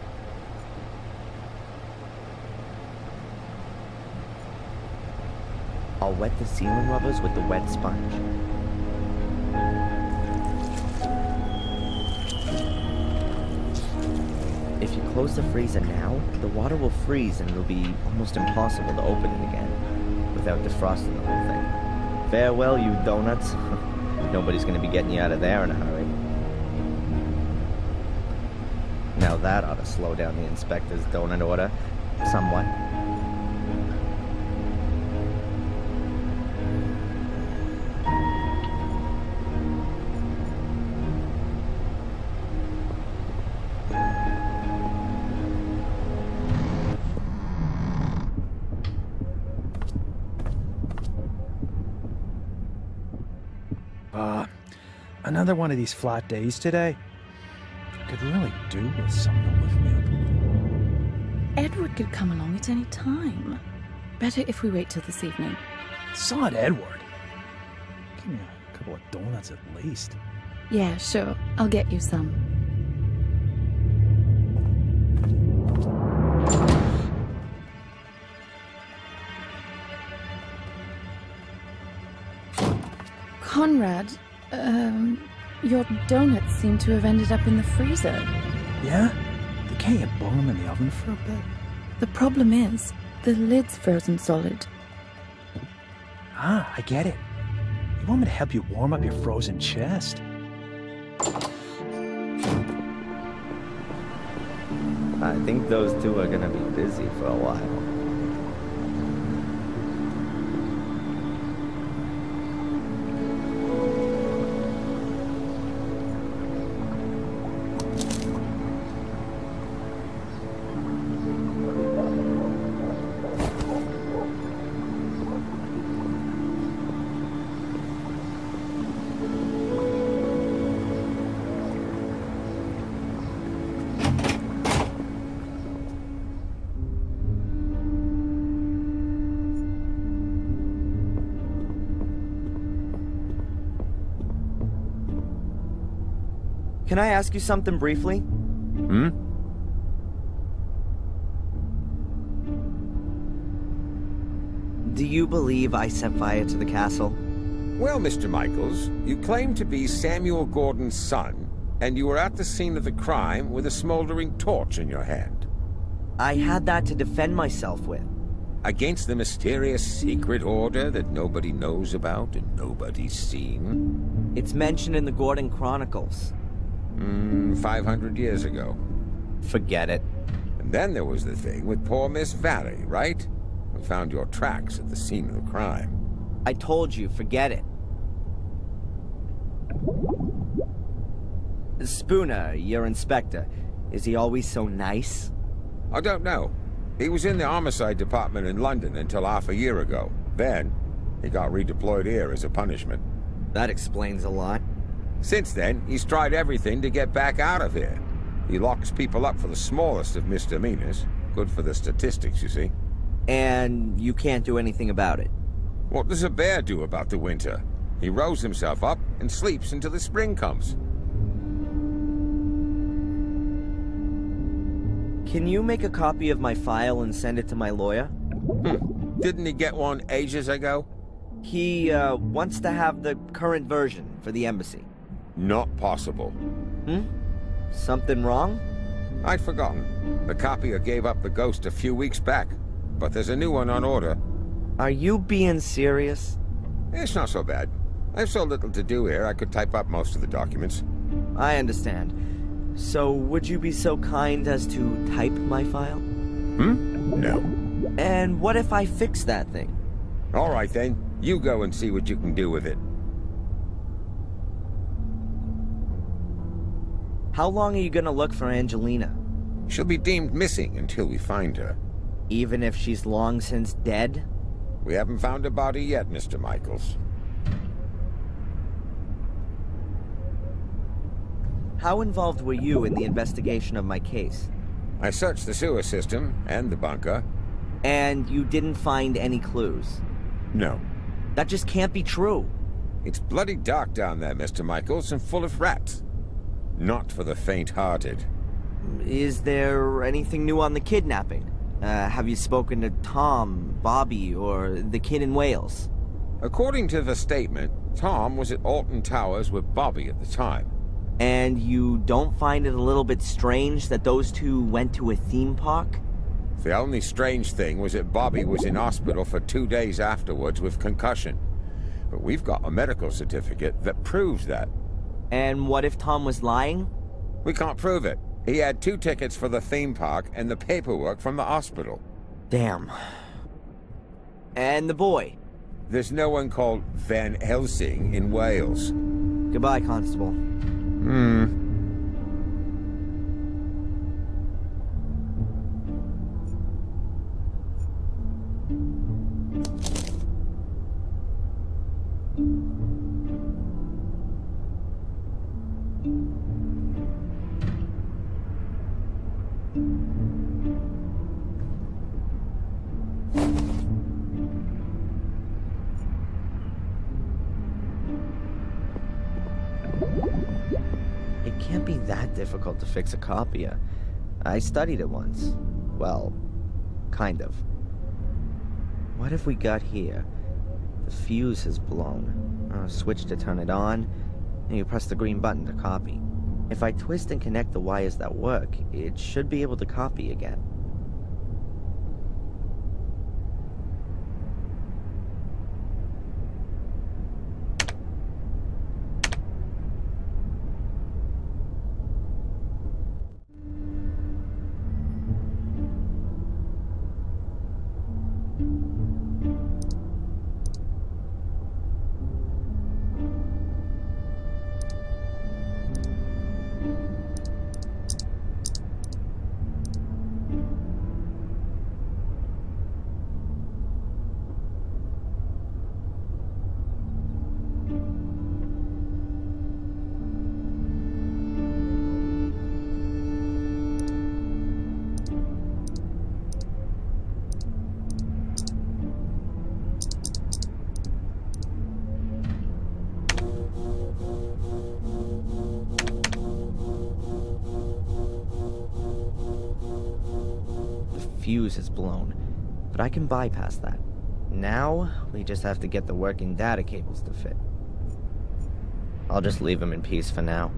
I'll wet the ceiling rubbers with the wet sponge. If if you close the freezer now, the water will freeze and it'll be almost impossible to open it again without defrosting the whole thing. Farewell, you donuts. Nobody's gonna be getting you out of there in a hurry. Now that ought to slow down the inspector's donut order somewhat. Another one of these flat days today. Could really do with someone to lift me up a little. Edward could come along at any time. Better if we wait till this evening. Sod Edward. Give me a couple of donuts at least. Yeah, sure. I'll get you some. Conrad, your donuts seem to have ended up in the freezer. Yeah? Can't you boil them in the oven for a bit? The problem is, the lid's frozen solid. Ah, I get it. You want me to help you warm up your frozen chest? I think those two are gonna be busy for a while. Can I ask you something briefly? Hmm? Do you believe I set fire to the castle? Well, Mr. Michaels, you claim to be Samuel Gordon's son, and you were at the scene of the crime with a smoldering torch in your hand. I had that to defend myself with. Against the mysterious secret order that nobody knows about and nobody's seen? It's mentioned in the Gordon Chronicles. 500 years ago. Forget it. And then there was the thing with poor Miss Valley, right? We found your tracks at the scene of the crime. I told you, forget it. Spooner, your inspector, is he always so nice? I don't know. He was in the homicide department in London until half a year ago. Then, he got redeployed here as a punishment. That explains a lot. Since then, he's tried everything to get back out of here. He locks people up for the smallest of misdemeanors. Good for the statistics, you see. And you can't do anything about it? What does a bear do about the winter? He rolls himself up and sleeps until the spring comes. Can you make a copy of my file and send it to my lawyer? Didn't he get one ages ago? He, wants to have the current version for the embassy. Not possible. Something wrong? I'd forgotten. The copier gave up the ghost a few weeks back, but there's a new one on order. Are you being serious? It's not so bad. I've so little to do here, I could type up most of the documents. I understand. So, would you be so kind as to type my file? No. And what if I fix that thing? All right then, you go and see what you can do with it. How long are you gonna look for Angelina? She'll be deemed missing until we find her. Even if she's long since dead? We haven't found a body yet, Mr. Michaels. How involved were you in the investigation of my case? I searched the sewer system and the bunker. And you didn't find any clues? No. That just can't be true. It's bloody dark down there, Mr. Michaels, and full of rats. Not for the faint-hearted. Is there anything new on the kidnapping? Have you spoken to Tom, Bobby, or the kid in Wales? According to the statement, Tom was at Alton Towers with Bobby at the time. And you don't find it a little bit strange that those two went to a theme park? The only strange thing was that Bobby was in hospital for 2 days afterwards with concussion. But we've got a medical certificate that proves that. And what if Tom was lying? We can't prove it. He had 2 tickets for the theme park and the paperwork from the hospital. Damn. And the boy? There's no one called Van Helsing in Wales. Goodbye, Constable. It can't be that difficult to fix a copier. I studied it once. Well, kind of. What if we got here? The fuse has blown. Switch to turn it on, and you press the green button to copy. If I twist and connect the wires that work, it should be able to copy again. Fuse is blown, but I can bypass that. Now, we just have to get the working data cables to fit. I'll just leave them in peace for now.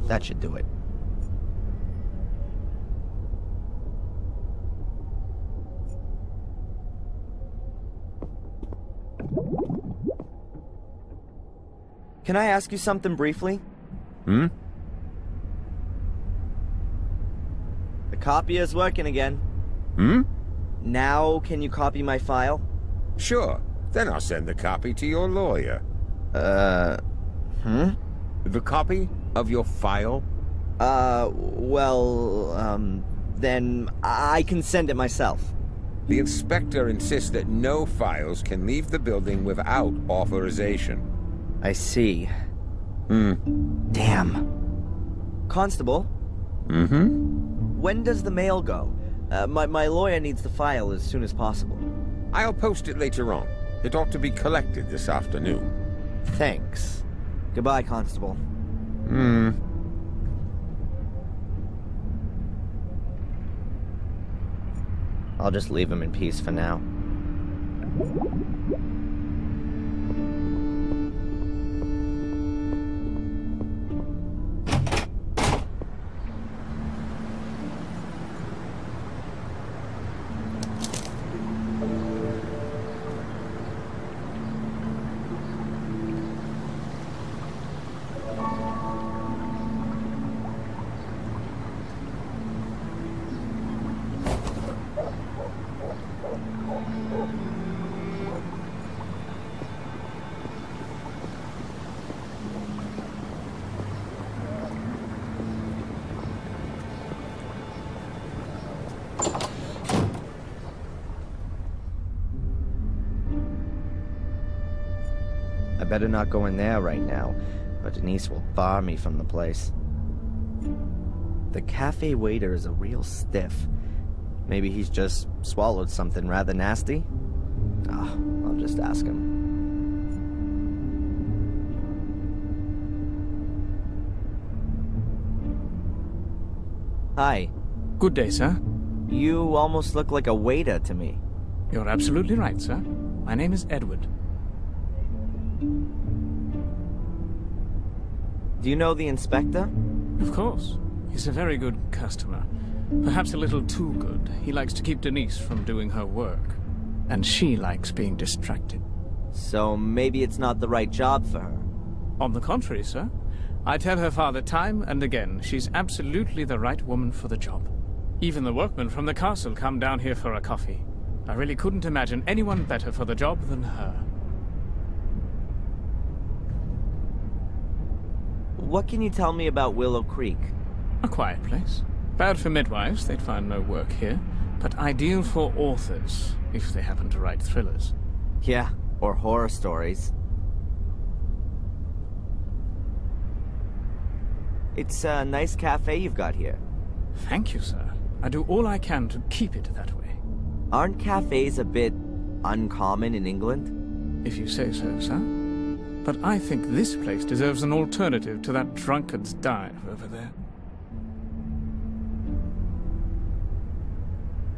That should do it. Can I ask you something briefly? Hmm? The copier is working again. Hmm? Now, can you copy my file? Sure. Then I'll send the copy to your lawyer. The copy of your file? Then I can send it myself. The inspector insists that no files can leave the building without authorization. I see. Damn. Constable? When does the mail go? My lawyer needs the file as soon as possible. I'll post it later on. It ought to be collected this afternoon. Thanks. Goodbye, Constable. I'll just leave him in peace for now. I better not go in there right now, or Denise will bar me from the place. The cafe waiter is a real stiff. Maybe he's just swallowed something rather nasty? I'll just ask him. Hi. Good day, sir. You almost look like a waiter to me. You're absolutely right, sir. My name is Edward. Do you know the inspector? Of course. He's a very good customer. Perhaps a little too good. He likes to keep Denise from doing her work. And she likes being distracted. So maybe it's not the right job for her. On the contrary, sir. I tell her father time and again she's absolutely the right woman for the job. Even the workmen from the castle come down here for a coffee. I really couldn't imagine anyone better for the job than her. What can you tell me about Willow Creek? A quiet place. Bad for midwives, they'd find no work here. But ideal for authors, if they happen to write thrillers. Yeah, or horror stories. It's a nice cafe you've got here. Thank you, sir. I do all I can to keep it that way. Aren't cafes a bit uncommon in England? If you say so, sir. But I think this place deserves an alternative to that drunkard's dive over there.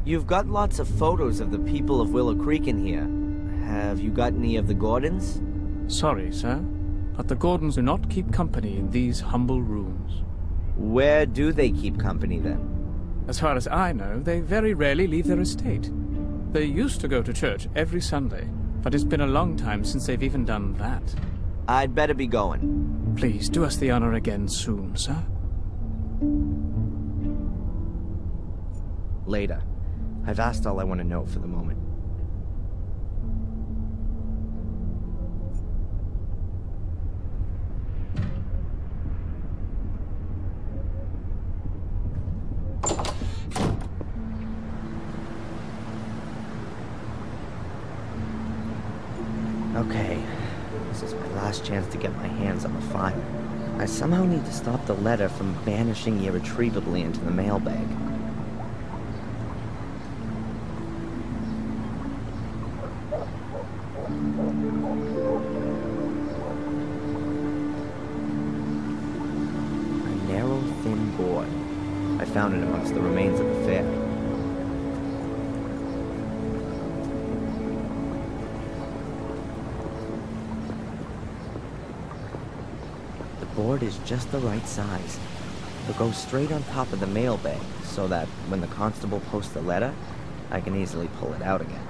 You've got lots of photos of the people of Willow Creek in here. Have you got any of the Gordons? Sorry, sir, but the Gordons do not keep company in these humble rooms. Where do they keep company, then? As far as I know, they very rarely leave their estate. They used to go to church every Sunday, but it's been a long time since they've even done that. I'd better be going. Please, do us the honor again soon, sir. Later. I've asked all I want to know for the moment. Okay, this is my last chance to get my hands on the file. I somehow need to stop the letter from vanishing irretrievably into the mailbag. A narrow, thin board. I found it amongst the remains of the fair. The board is just the right size. It'll go straight on top of the mailbag, so that when the constable posts the letter, I can easily pull it out again.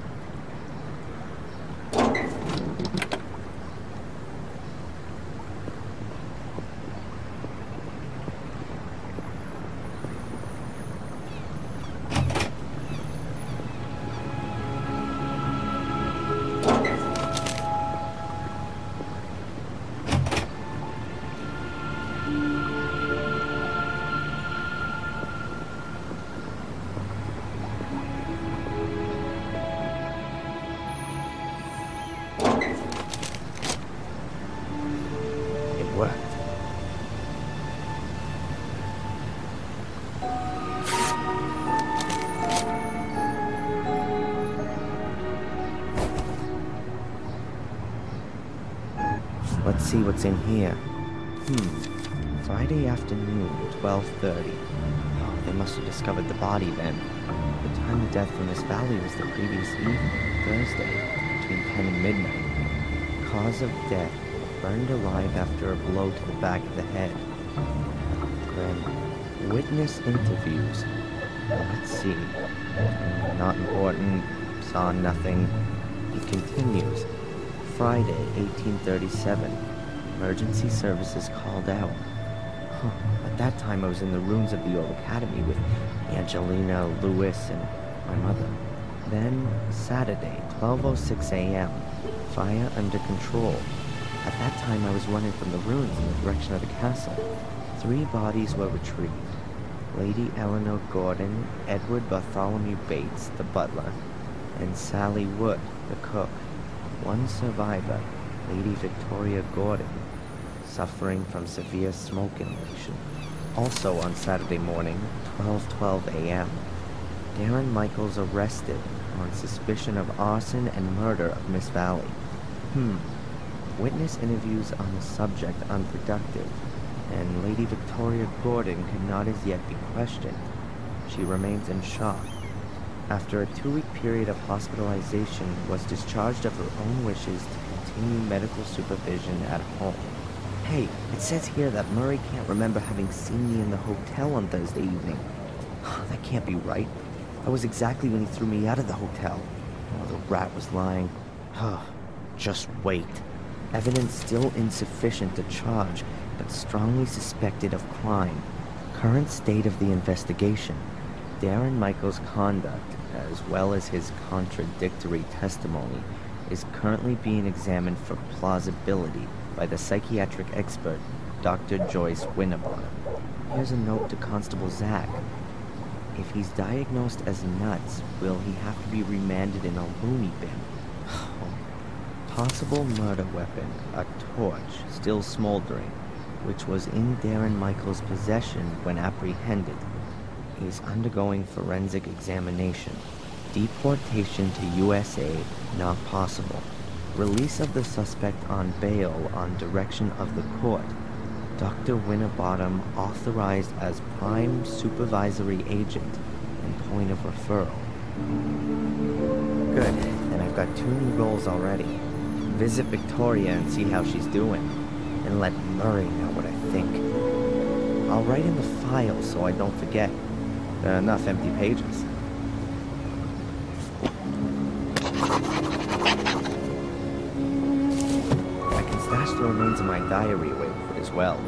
Let's see what's in here. Friday afternoon, 12:30. Oh, they must have discovered the body then. The time of death from Miss Valley was the previous evening, Thursday, between 10 and midnight. Cause of death, burned alive after a blow to the back of the head. Then, witness interviews. Let's see. Not important, saw nothing. It continues. Friday, 1837. Emergency services called out. At that time, I was in the ruins of the old academy with Angelina, Lewis, and my mother. Then, Saturday, 12:06 a.m. Fire under control. At that time, I was running from the ruins in the direction of the castle. 3 bodies were retrieved. Lady Eleanor Gordon, Edward Bartholomew Bates, the butler, and Sally Wood, the cook. 1 survivor, Lady Victoria Gordon, suffering from severe smoke inhalation. Also on Saturday morning, 12:12 a.m., Darren Michaels arrested, on suspicion of arson and murder of Miss Valley. Witness interviews on the subject unproductive, and Lady Victoria Gordon cannot as yet be questioned. She remains in shock. After a 2-week period of hospitalization, was discharged of her own wishes to continue medical supervision at home. Hey, it says here that Murray can't remember having seen me in the hotel on Thursday evening. That can't be right. That was exactly when he threw me out of the hotel. Oh, the rat was lying. Just wait. Evidence still insufficient to charge, but strongly suspected of crime. Current state of the investigation. Darren Michael's conduct, as well as his contradictory testimony, is currently being examined for plausibility by the psychiatric expert, Dr. Joyce Winterbottom. Here's a note to Constable Zach. If he's diagnosed as nuts, will he have to be remanded in a loony bin? Possible murder weapon, a torch, still smoldering, which was in Darren Michael's possession when apprehended. He's undergoing forensic examination. Deportation to USA, not possible. Release of the suspect on bail on direction of the court. Dr. Winterbottom authorized as prime supervisory agent and point of referral. Good, and I've got 2 new roles already. Visit Victoria and see how she's doing, and let Murray know what I think. I'll write in the file so I don't forget. There are enough empty pages. I can stash the remains of my diary away with it as well.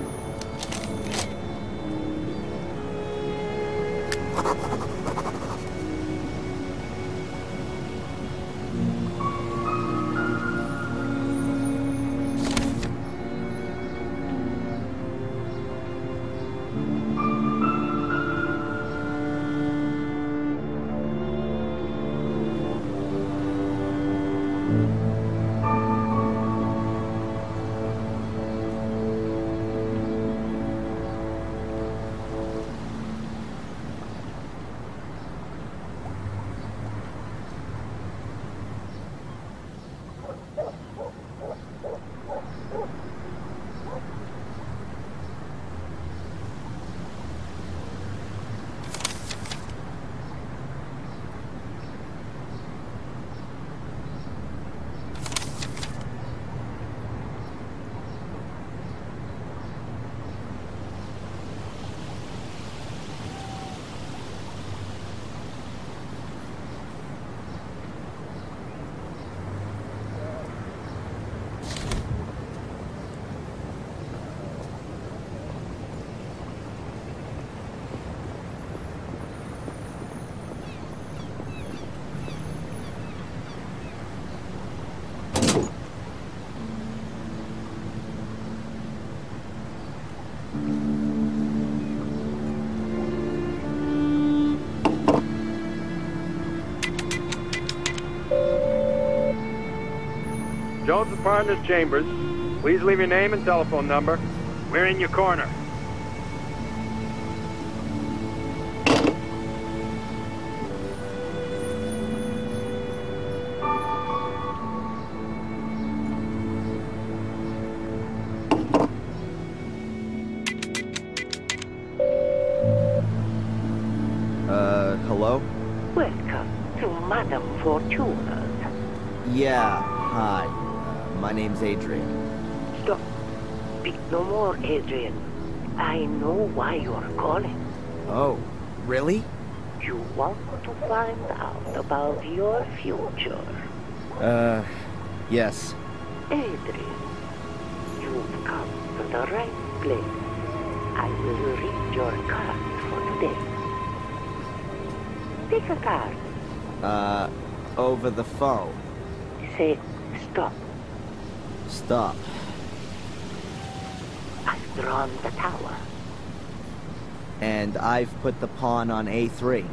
Jones and Partners Chambers. Please leave your name and telephone number. We're in your corner. Hello? Welcome to Madame Fortuna's. Yeah, hi. My name's Adrian. Stop. Speak no more, Adrian. I know why you're calling. Oh, really? You want to find out about your future. Yes. Adrian, you've come to the right place. I will read your card for today. Pick a card. Over the phone. Say stop. Stop. I've drawn the tower. And I've put the pawn on A3.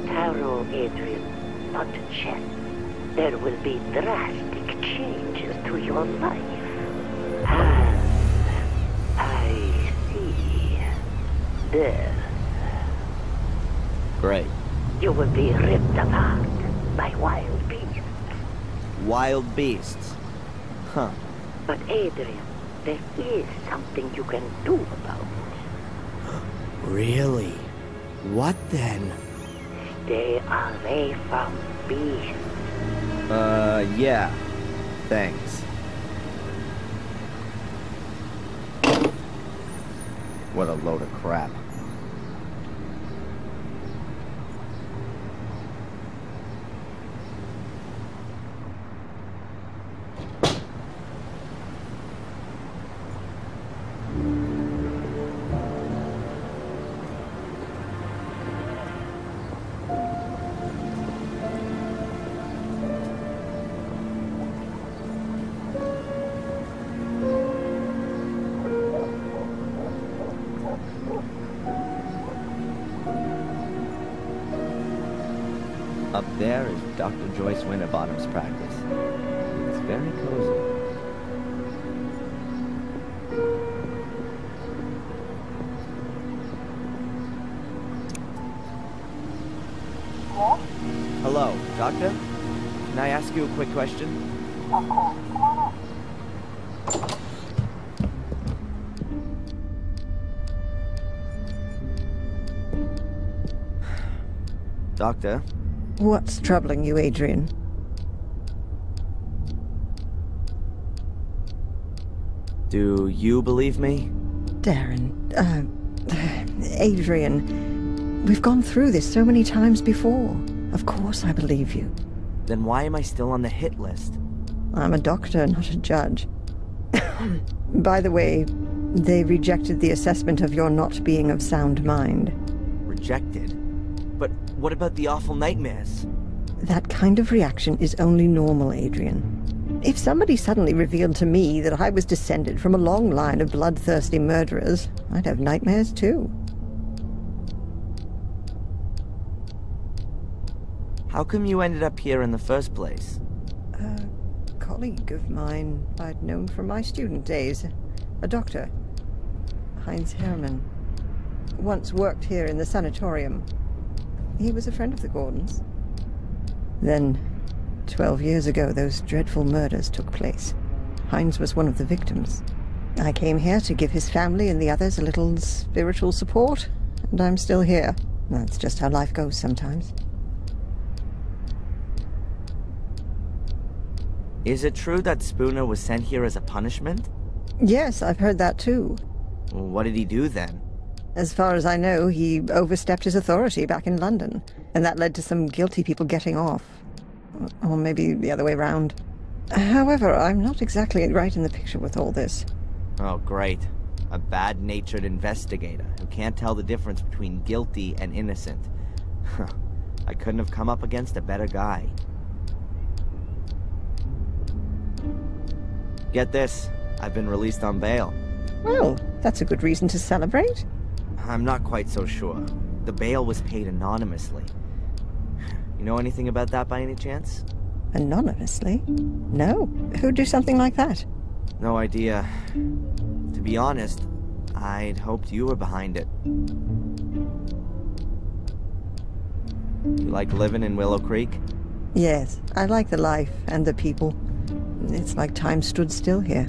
Tarot, Adrian, not chess. There will be drastic changes to your life. And I see death. Great. You will be ripped apart by wild beasts. Wild beasts? Huh. But Adrian, there is something you can do about it. Really? What then? Stay away from beasts. Yeah. Thanks. What a load of crap. Up there is Dr. Joyce Winterbottom's practice. It's very cozy. Yes? Hello, Doctor? Can I ask you a quick question? Of course. Come on in. Doctor? What's troubling you, Adrian? Do you believe me? Darren, Adrian, we've gone through this so many times before. Of course I believe you. Then why am I still on the hit list? I'm a doctor, not a judge. By the way, they rejected the assessment of your not being of sound mind. Rejected? But what about the awful nightmares? That kind of reaction is only normal, Adrian. If somebody suddenly revealed to me that I was descended from a long line of bloodthirsty murderers, I'd have nightmares too. How come you ended up here in the first place? A colleague of mine I'd known from my student days. A doctor. Heinz Hermann. Once worked here in the sanatorium. He was a friend of the Gordons. Then, 12 years ago, those dreadful murders took place. Heinz was one of the victims. I came here to give his family and the others a little spiritual support, and I'm still here. That's just how life goes sometimes. Is it true that Spooner was sent here as a punishment? Yes, I've heard that too. What did he do then? As far as I know, he overstepped his authority back in London, and that led to some guilty people getting off. Or maybe the other way round. However, I'm not exactly right in the picture with all this. Oh, great. A bad-natured investigator who can't tell the difference between guilty and innocent. I couldn't have come up against a better guy. Get this, I've been released on bail. Well, that's a good reason to celebrate. I'm not quite so sure. The bail was paid anonymously. You know anything about that by any chance? Anonymously? No. Who'd do something like that? No idea. To be honest, I'd hoped you were behind it. You like living in Willow Creek? Yes, I like the life and the people. It's like time stood still here.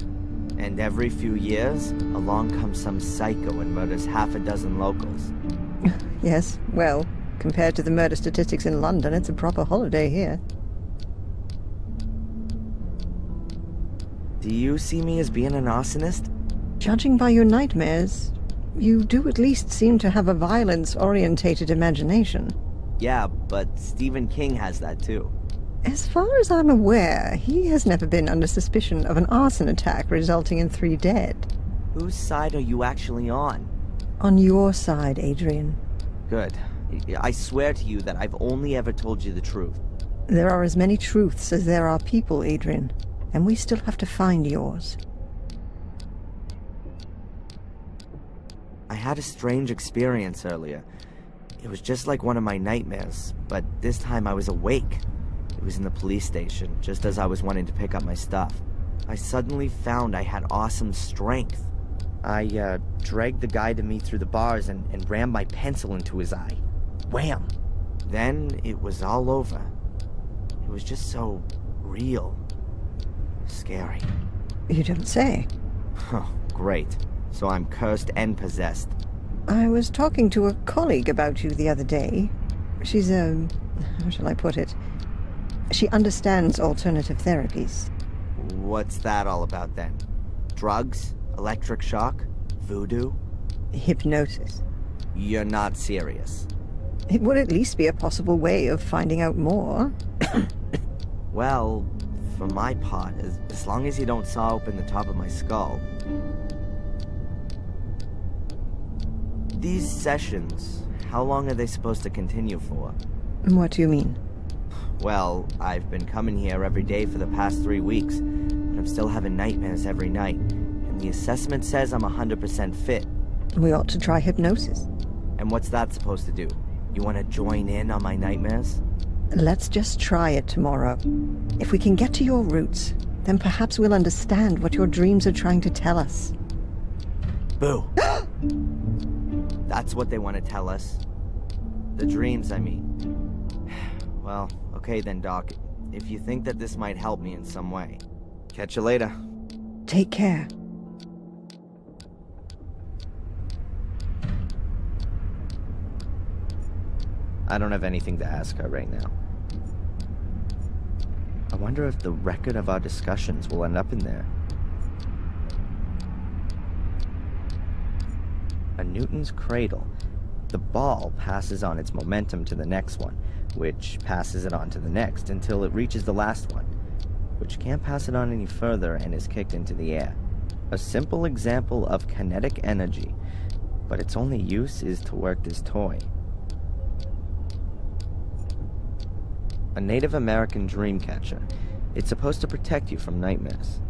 And every few years, along comes some psycho and murders half a dozen locals. Yes, well, compared to the murder statistics in London, it's a proper holiday here. Do you see me as being an arsonist? Judging by your nightmares, you do at least seem to have a violence-orientated imagination. Yeah, but Stephen King has that too. As far as I'm aware, he has never been under suspicion of an arson attack resulting in 3 dead. Whose side are you actually on? On your side, Adrian. Good. I swear to you that I've only ever told you the truth. There are as many truths as there are people, Adrian, and we still have to find yours. I had a strange experience earlier. It was just like one of my nightmares, but this time I was awake. It was in the police station, just as I was wanting to pick up my stuff. I suddenly found I had awesome strength. I dragged the guy to me through the bars and rammed my pencil into his eye. Wham! Then it was all over. It was just so real. Scary. You don't say. Oh, great. So I'm cursed and possessed. I was talking to a colleague about you the other day. She's how shall I put it? She understands alternative therapies. What's that all about then? Drugs? Electric shock? Voodoo? Hypnosis. You're not serious. It would at least be a possible way of finding out more. Well, for my part, as long as you don't saw open the top of my skull. These sessions, how long are they supposed to continue for? What do you mean? Well, I've been coming here every day for the past 3 weeks, but I'm still having nightmares every night, and the assessment says I'm 100% fit. We ought to try hypnosis. And what's that supposed to do? You want to join in on my nightmares? Let's just try it tomorrow. If we can get to your roots, then perhaps we'll understand what your dreams are trying to tell us. Boo! That's what they want to tell us. The dreams, I mean. Well, okay then, Doc. If you think that this might help me in some way. Catch you later. Take care. I don't have anything to ask her right now. I wonder if the record of our discussions will end up in there. A Newton's cradle. The ball passes on its momentum to the next one, which passes it on to the next until it reaches the last one, which can't pass it on any further and is kicked into the air. A simple example of kinetic energy, but its only use is to work this toy. A Native American dream catcher. It's supposed to protect you from nightmares.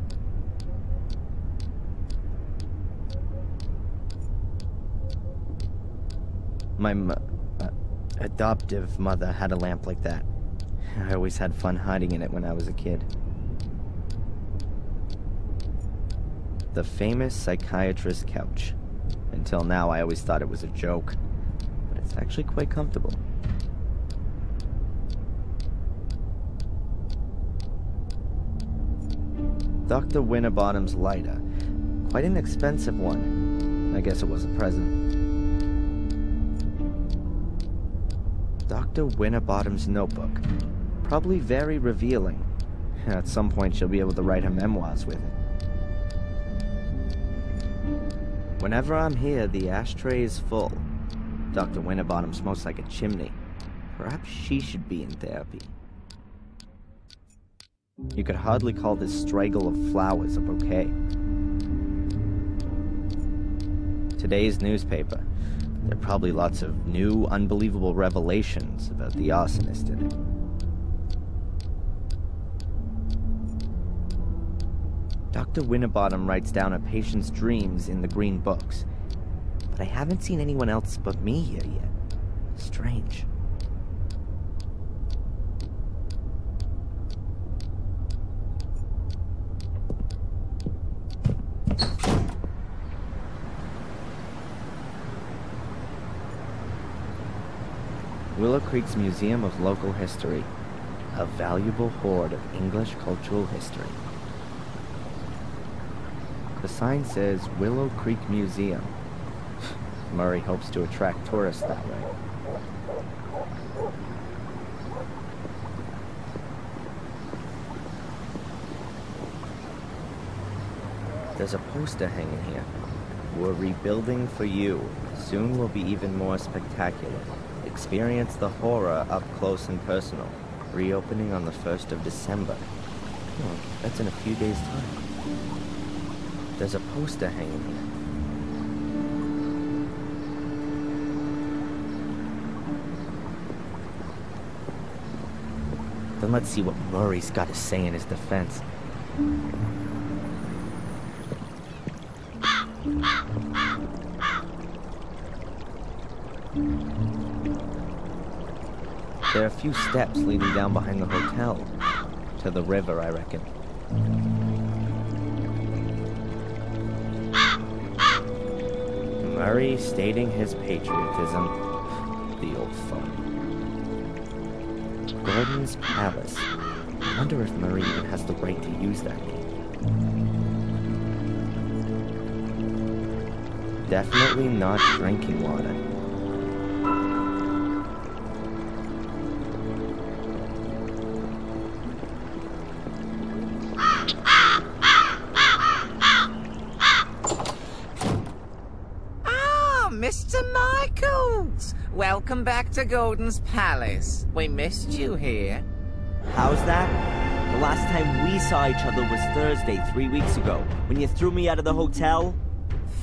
My adoptive mother had a lamp like that. I always had fun hiding in it when I was a kid. The famous psychiatrist's couch. Until now, I always thought it was a joke, but it's actually quite comfortable. Dr. Winterbottom's lighter. Quite an expensive one. I guess it was a present. Dr. Winterbottom's notebook. Probably very revealing. At some point she'll be able to write her memoirs with it. Whenever I'm here, the ashtray is full. Dr. Winterbottom smokes like a chimney. Perhaps she should be in therapy. You could hardly call this straggle of flowers a bouquet. Today's newspaper. There are probably lots of new, unbelievable revelations about the arsonist in it. Dr. Winterbottom writes down a patient's dreams in the green books, but I haven't seen anyone else but me here yet. Strange. Willow Creek's Museum of Local History, a valuable hoard of English cultural history. The sign says Willow Creek Museum. Murray hopes to attract tourists that way. There's a poster hanging here. We're rebuilding for you. Soon will be even more spectacular. Experience the horror up close and personal. Reopening on the 1st of December. Oh, that's in a few days' time. There's a poster hanging here. Then let's see what Murray's got to say in his defense. There are a few steps leading down behind the hotel. To the river, I reckon. Murray stating his patriotism. The old phone. Gordon's Palace. I wonder if Murray even has the right to use that name. Definitely not drinking water. Mr. Michaels! Welcome back to Gordon's Palace. We missed you here. How's that? The last time we saw each other was Thursday, 3 weeks ago, when you threw me out of the hotel.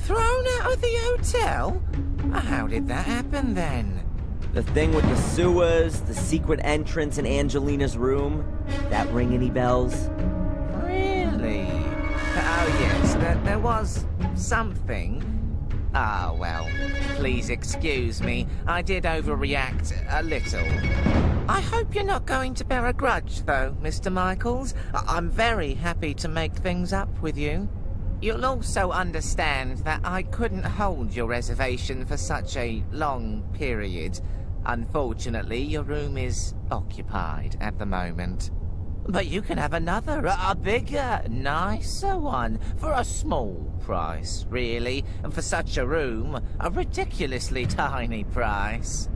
Thrown out of the hotel? How did that happen then? The thing with the sewers, the secret entrance in Angelina's room. That ring any bells? Really? Oh yes, there was something. Ah, well, please excuse me. I did overreact a little. I hope you're not going to bear a grudge, though, Mr. Michaels. I'm very happy to make things up with you. You'll also understand that I couldn't hold your reservation for such a long period. Unfortunately, your room is occupied at the moment. But you can have another, a bigger, nicer one, for a small price, really. And for such a room, a ridiculously tiny price.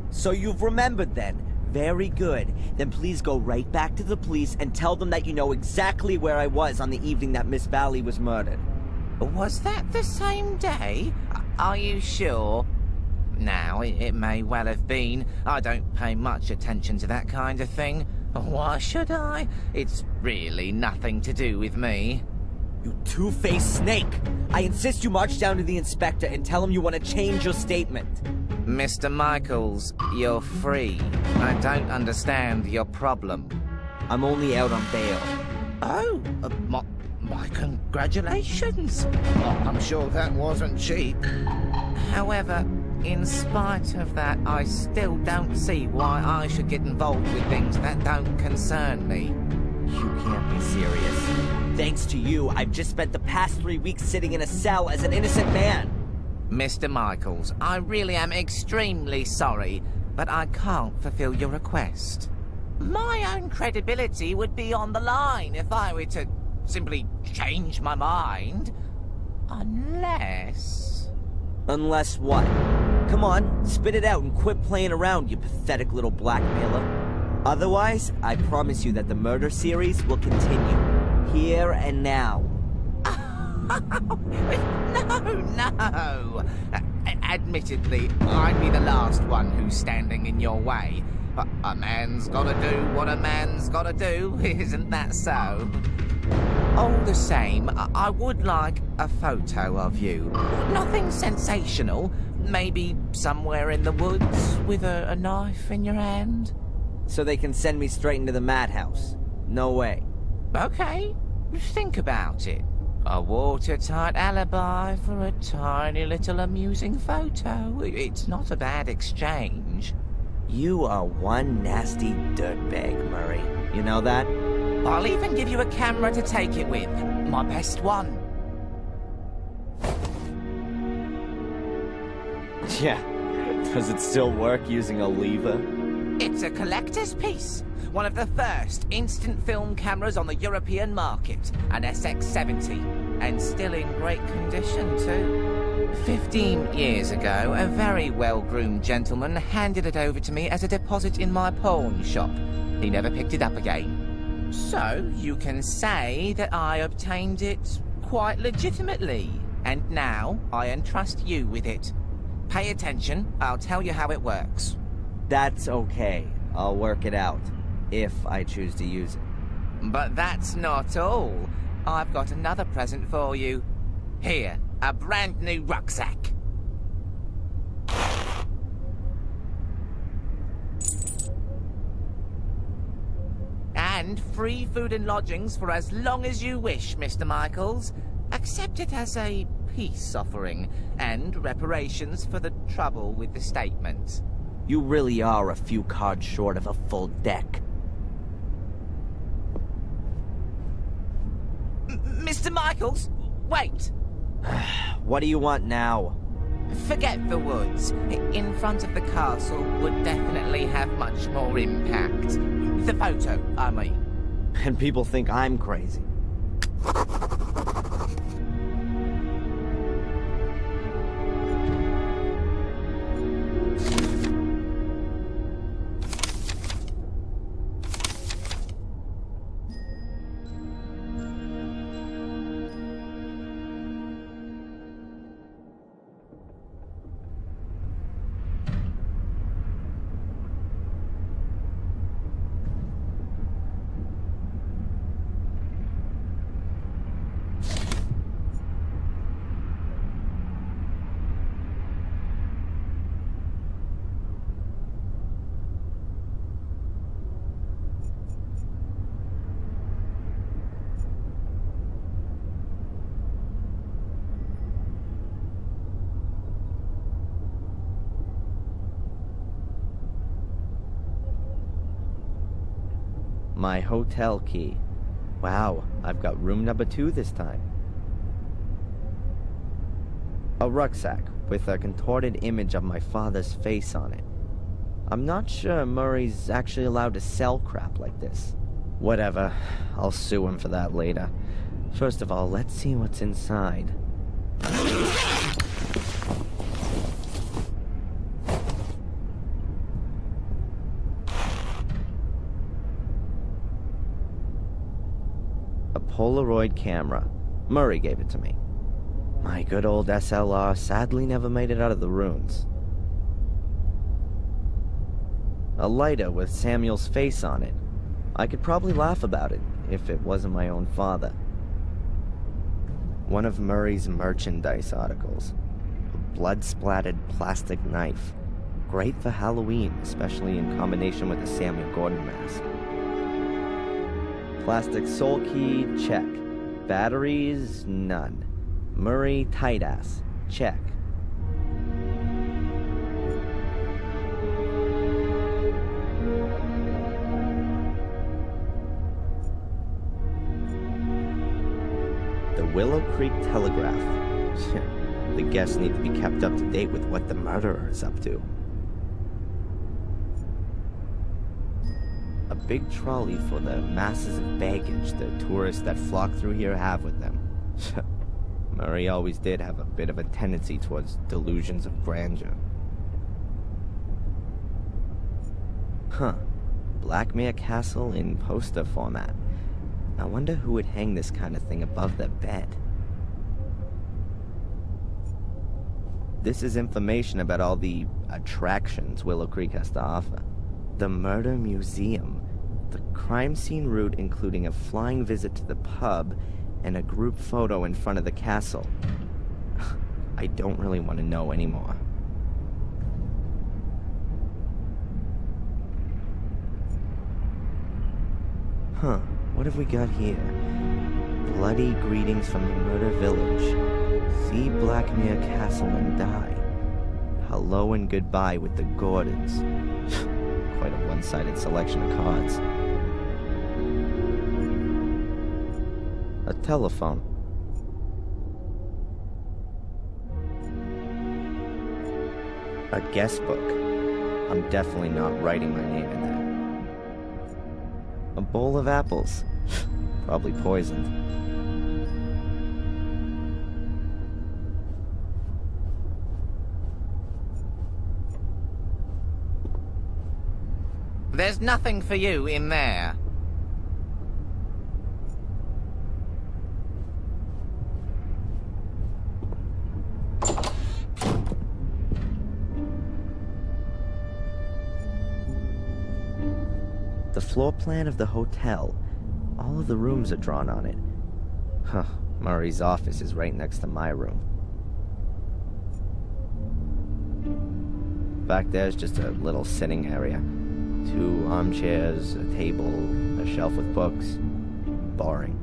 So you've remembered then? Very good. Then please go right back to the police and tell them that you know exactly where I was on the evening that Miss Valley was murdered. Was that the same day? Are you sure? Now, it may well have been. I don't pay much attention to that kind of thing. Why should I? It's really nothing to do with me. You two-faced snake! I insist you march down to the inspector and tell him you want to change your statement. Mr. Michaels, you're free. I don't understand your problem. I'm only out on bail. Oh, my congratulations. I'm sure that wasn't cheap. However, in spite of that, I still don't see why I should get involved with things that don't concern me. You can't be serious. Thanks to you, I've just spent the past 3 weeks sitting in a cell as an innocent man. Mr. Michaels, I really am extremely sorry, but I can't fulfill your request. My own credibility would be on the line if I were to simply change my mind. Unless... Unless what? Come on, spit it out and quit playing around, you pathetic little blackmailer. Otherwise, I promise you that the murder series will continue. Here and now. No. Admittedly, I'd be the last one who's standing in your way. But a man's gotta do what a man's gotta do, isn't that so? All the same, I would like a photo of you. Nothing sensational. Maybe somewhere in the woods with a knife in your hand. So they can send me straight into the madhouse? No way. Okay, think about it. A watertight alibi for a tiny little amusing photo. It's not a bad exchange. You are one nasty dirtbag, Murray. You know that? I'll even give you a camera to take it with. My best one. Yeah. Does it still work using a lever? It's a collector's piece. One of the first instant film cameras on the European market. An SX-70. And still in great condition, too. 15 years ago, a very well-groomed gentleman handed it over to me as a deposit in my pawn shop. He never picked it up again. So, you can say that I obtained it quite legitimately. And now, I entrust you with it. Pay attention, I'll tell you how it works. That's okay. I'll work it out. If I choose to use it. But that's not all. I've got another present for you. Here, a brand new rucksack. And free food and lodgings for as long as you wish, Mr. Michaels. Accept it as a peace offering, and reparations for the trouble with the statement. You really are a few cards short of a full deck. Mr. Michaels, wait! What do you want now? Forget the woods. In front of the castle would definitely have much more impact. The photo, I mean. And people think I'm crazy. My hotel key. Wow, I've got room number 2 this time. A rucksack with a contorted image of my father's face on it. I'm not sure Murray's actually allowed to sell crap like this. Whatever, I'll sue him for that later. First of all, let's see what's inside. Polaroid camera. Murray gave it to me. My good old SLR sadly never made it out of the ruins. A lighter with Samuel's face on it. I could probably laugh about it if it wasn't my own father. One of Murray's merchandise articles. A blood-splattered plastic knife. Great for Halloween, especially in combination with the Samuel Gordon mask. Plastic soul key, check. Batteries, none. Murray tight ass, check. The Willow Creek Telegraph. The guests need to be kept up to date with what the murderer is up to. A big trolley for the masses of baggage the tourists that flock through here have with them. Murray always did have a bit of a tendency towards delusions of grandeur. Huh. Blackmere Castle in poster format. I wonder who would hang this kind of thing above their bed. This is information about all the attractions Willow Creek has to offer. The Murder Museum. The crime scene route including a flying visit to the pub and a group photo in front of the castle. I don't really want to know anymore. Huh, what have we got here? Bloody greetings from the Murder Village. See Blackmere Castle and die. Hello and goodbye with the Gordons. Quite a one-sided selection of cards. A telephone. A guest book. I'm definitely not writing my name in there. A bowl of apples. Probably poisoned. There's nothing for you in there. The floor plan of the hotel. All of the rooms are drawn on it. Huh, Murray's office is right next to my room. Back there's just a little sitting area. 2 armchairs, a table, a shelf with books. Boring.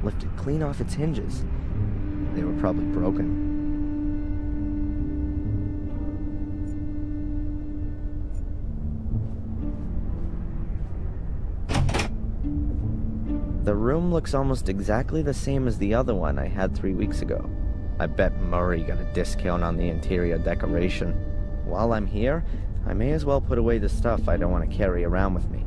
Lifted clean off its hinges. They were probably broken. The room looks almost exactly the same as the other one I had 3 weeks ago. I bet Murray got a discount on the interior decoration. While I'm here, I may as well put away the stuff I don't want to carry around with me.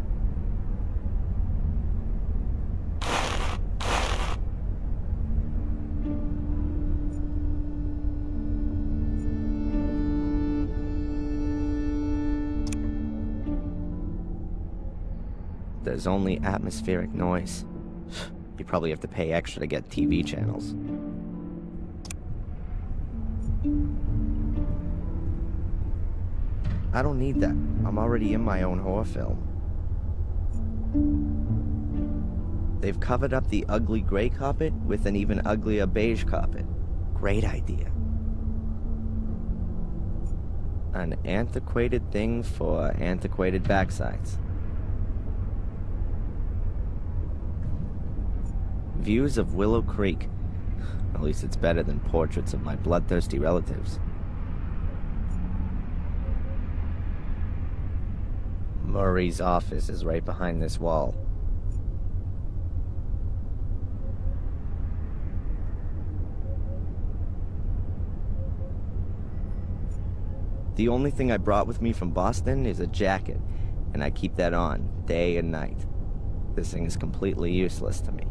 There's only atmospheric noise. You probably have to pay extra to get TV channels. I don't need that. I'm already in my own horror film. They've covered up the ugly gray carpet with an even uglier beige carpet. Great idea. An antiquated thing for antiquated backsides. Views of Willow Creek. At least it's better than portraits of my bloodthirsty relatives. Murray's office is right behind this wall. The only thing I brought with me from Boston is a jacket, and I keep that on day and night. This thing is completely useless to me.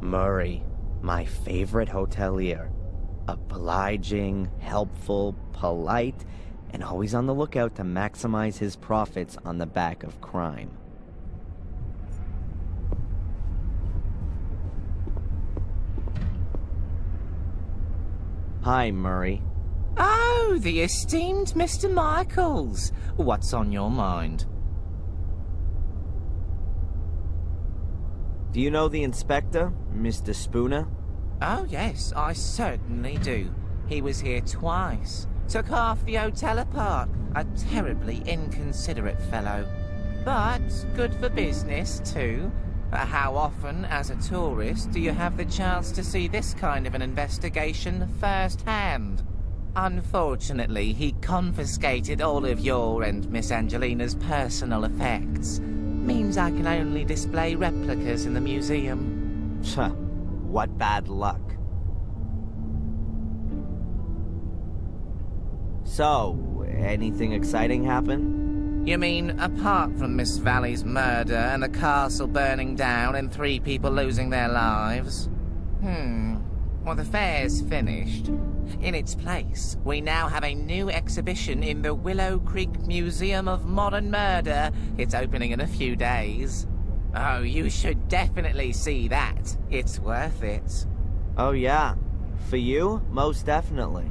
Murray, my favorite hotelier. Obliging, helpful, polite, and always on the lookout to maximize his profits on the back of crime. Hi, Murray. Oh, the esteemed Mr. Michaels. What's on your mind? Do you know the inspector, Mr. Spooner? Oh, yes, I certainly do. He was here twice. Took half the hotel apart. A terribly inconsiderate fellow. But good for business, too. How often, as a tourist, do you have the chance to see this kind of an investigation firsthand? Unfortunately, he confiscated all of your and Miss Angelina's personal effects. Means I can only display replicas in the museum. What bad luck. So, anything exciting happen? You mean, apart from Miss Valley's murder and the castle burning down and 3 people losing their lives? Well, the fair's finished. In its place, we now have a new exhibition in the Willow Creek Museum of Modern Murder. It's opening in a few days. Oh, you should definitely see that. It's worth it. Oh yeah. For you? Most definitely.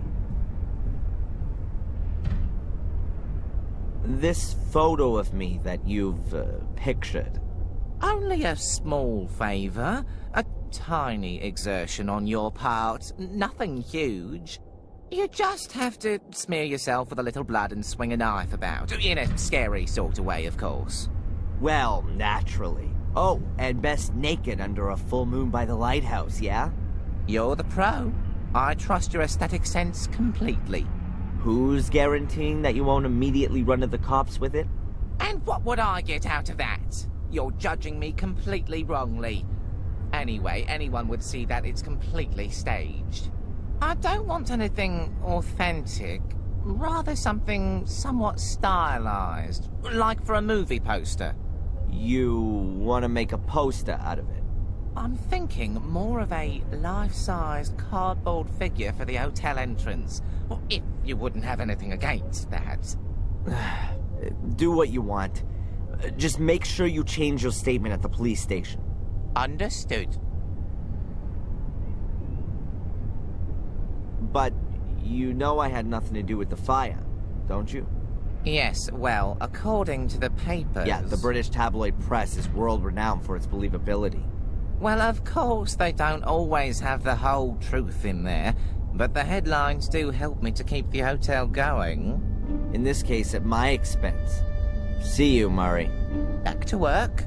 This photo of me that you've pictured. Only a small favor. A tiny exertion on your part. Nothing huge. You just have to smear yourself with a little blood and swing a knife about. In a scary sort of way, of course. Well, naturally. Oh, and best naked under a full moon by the lighthouse, yeah? You're the pro. I trust your aesthetic sense completely. Who's guaranteeing that you won't immediately run to the cops with it? And what would I get out of that? You're judging me completely wrongly. Anyway, anyone would see that it's completely staged. I don't want anything authentic. Rather something somewhat stylized. Like for a movie poster. You want to make a poster out of it? I'm thinking more of a life-sized cardboard figure for the hotel entrance. Well, if you wouldn't have anything against that. Do what you want. Just make sure you change your statement at the police station. Understood. But you know I had nothing to do with the fire, don't you? Yes, well, according to the papers... Yeah, the British tabloid press is world-renowned for its believability. Well, of course, they don't always have the whole truth in there, but the headlines do help me to keep the hotel going. In this case, at my expense. See you, Murray. Back to work.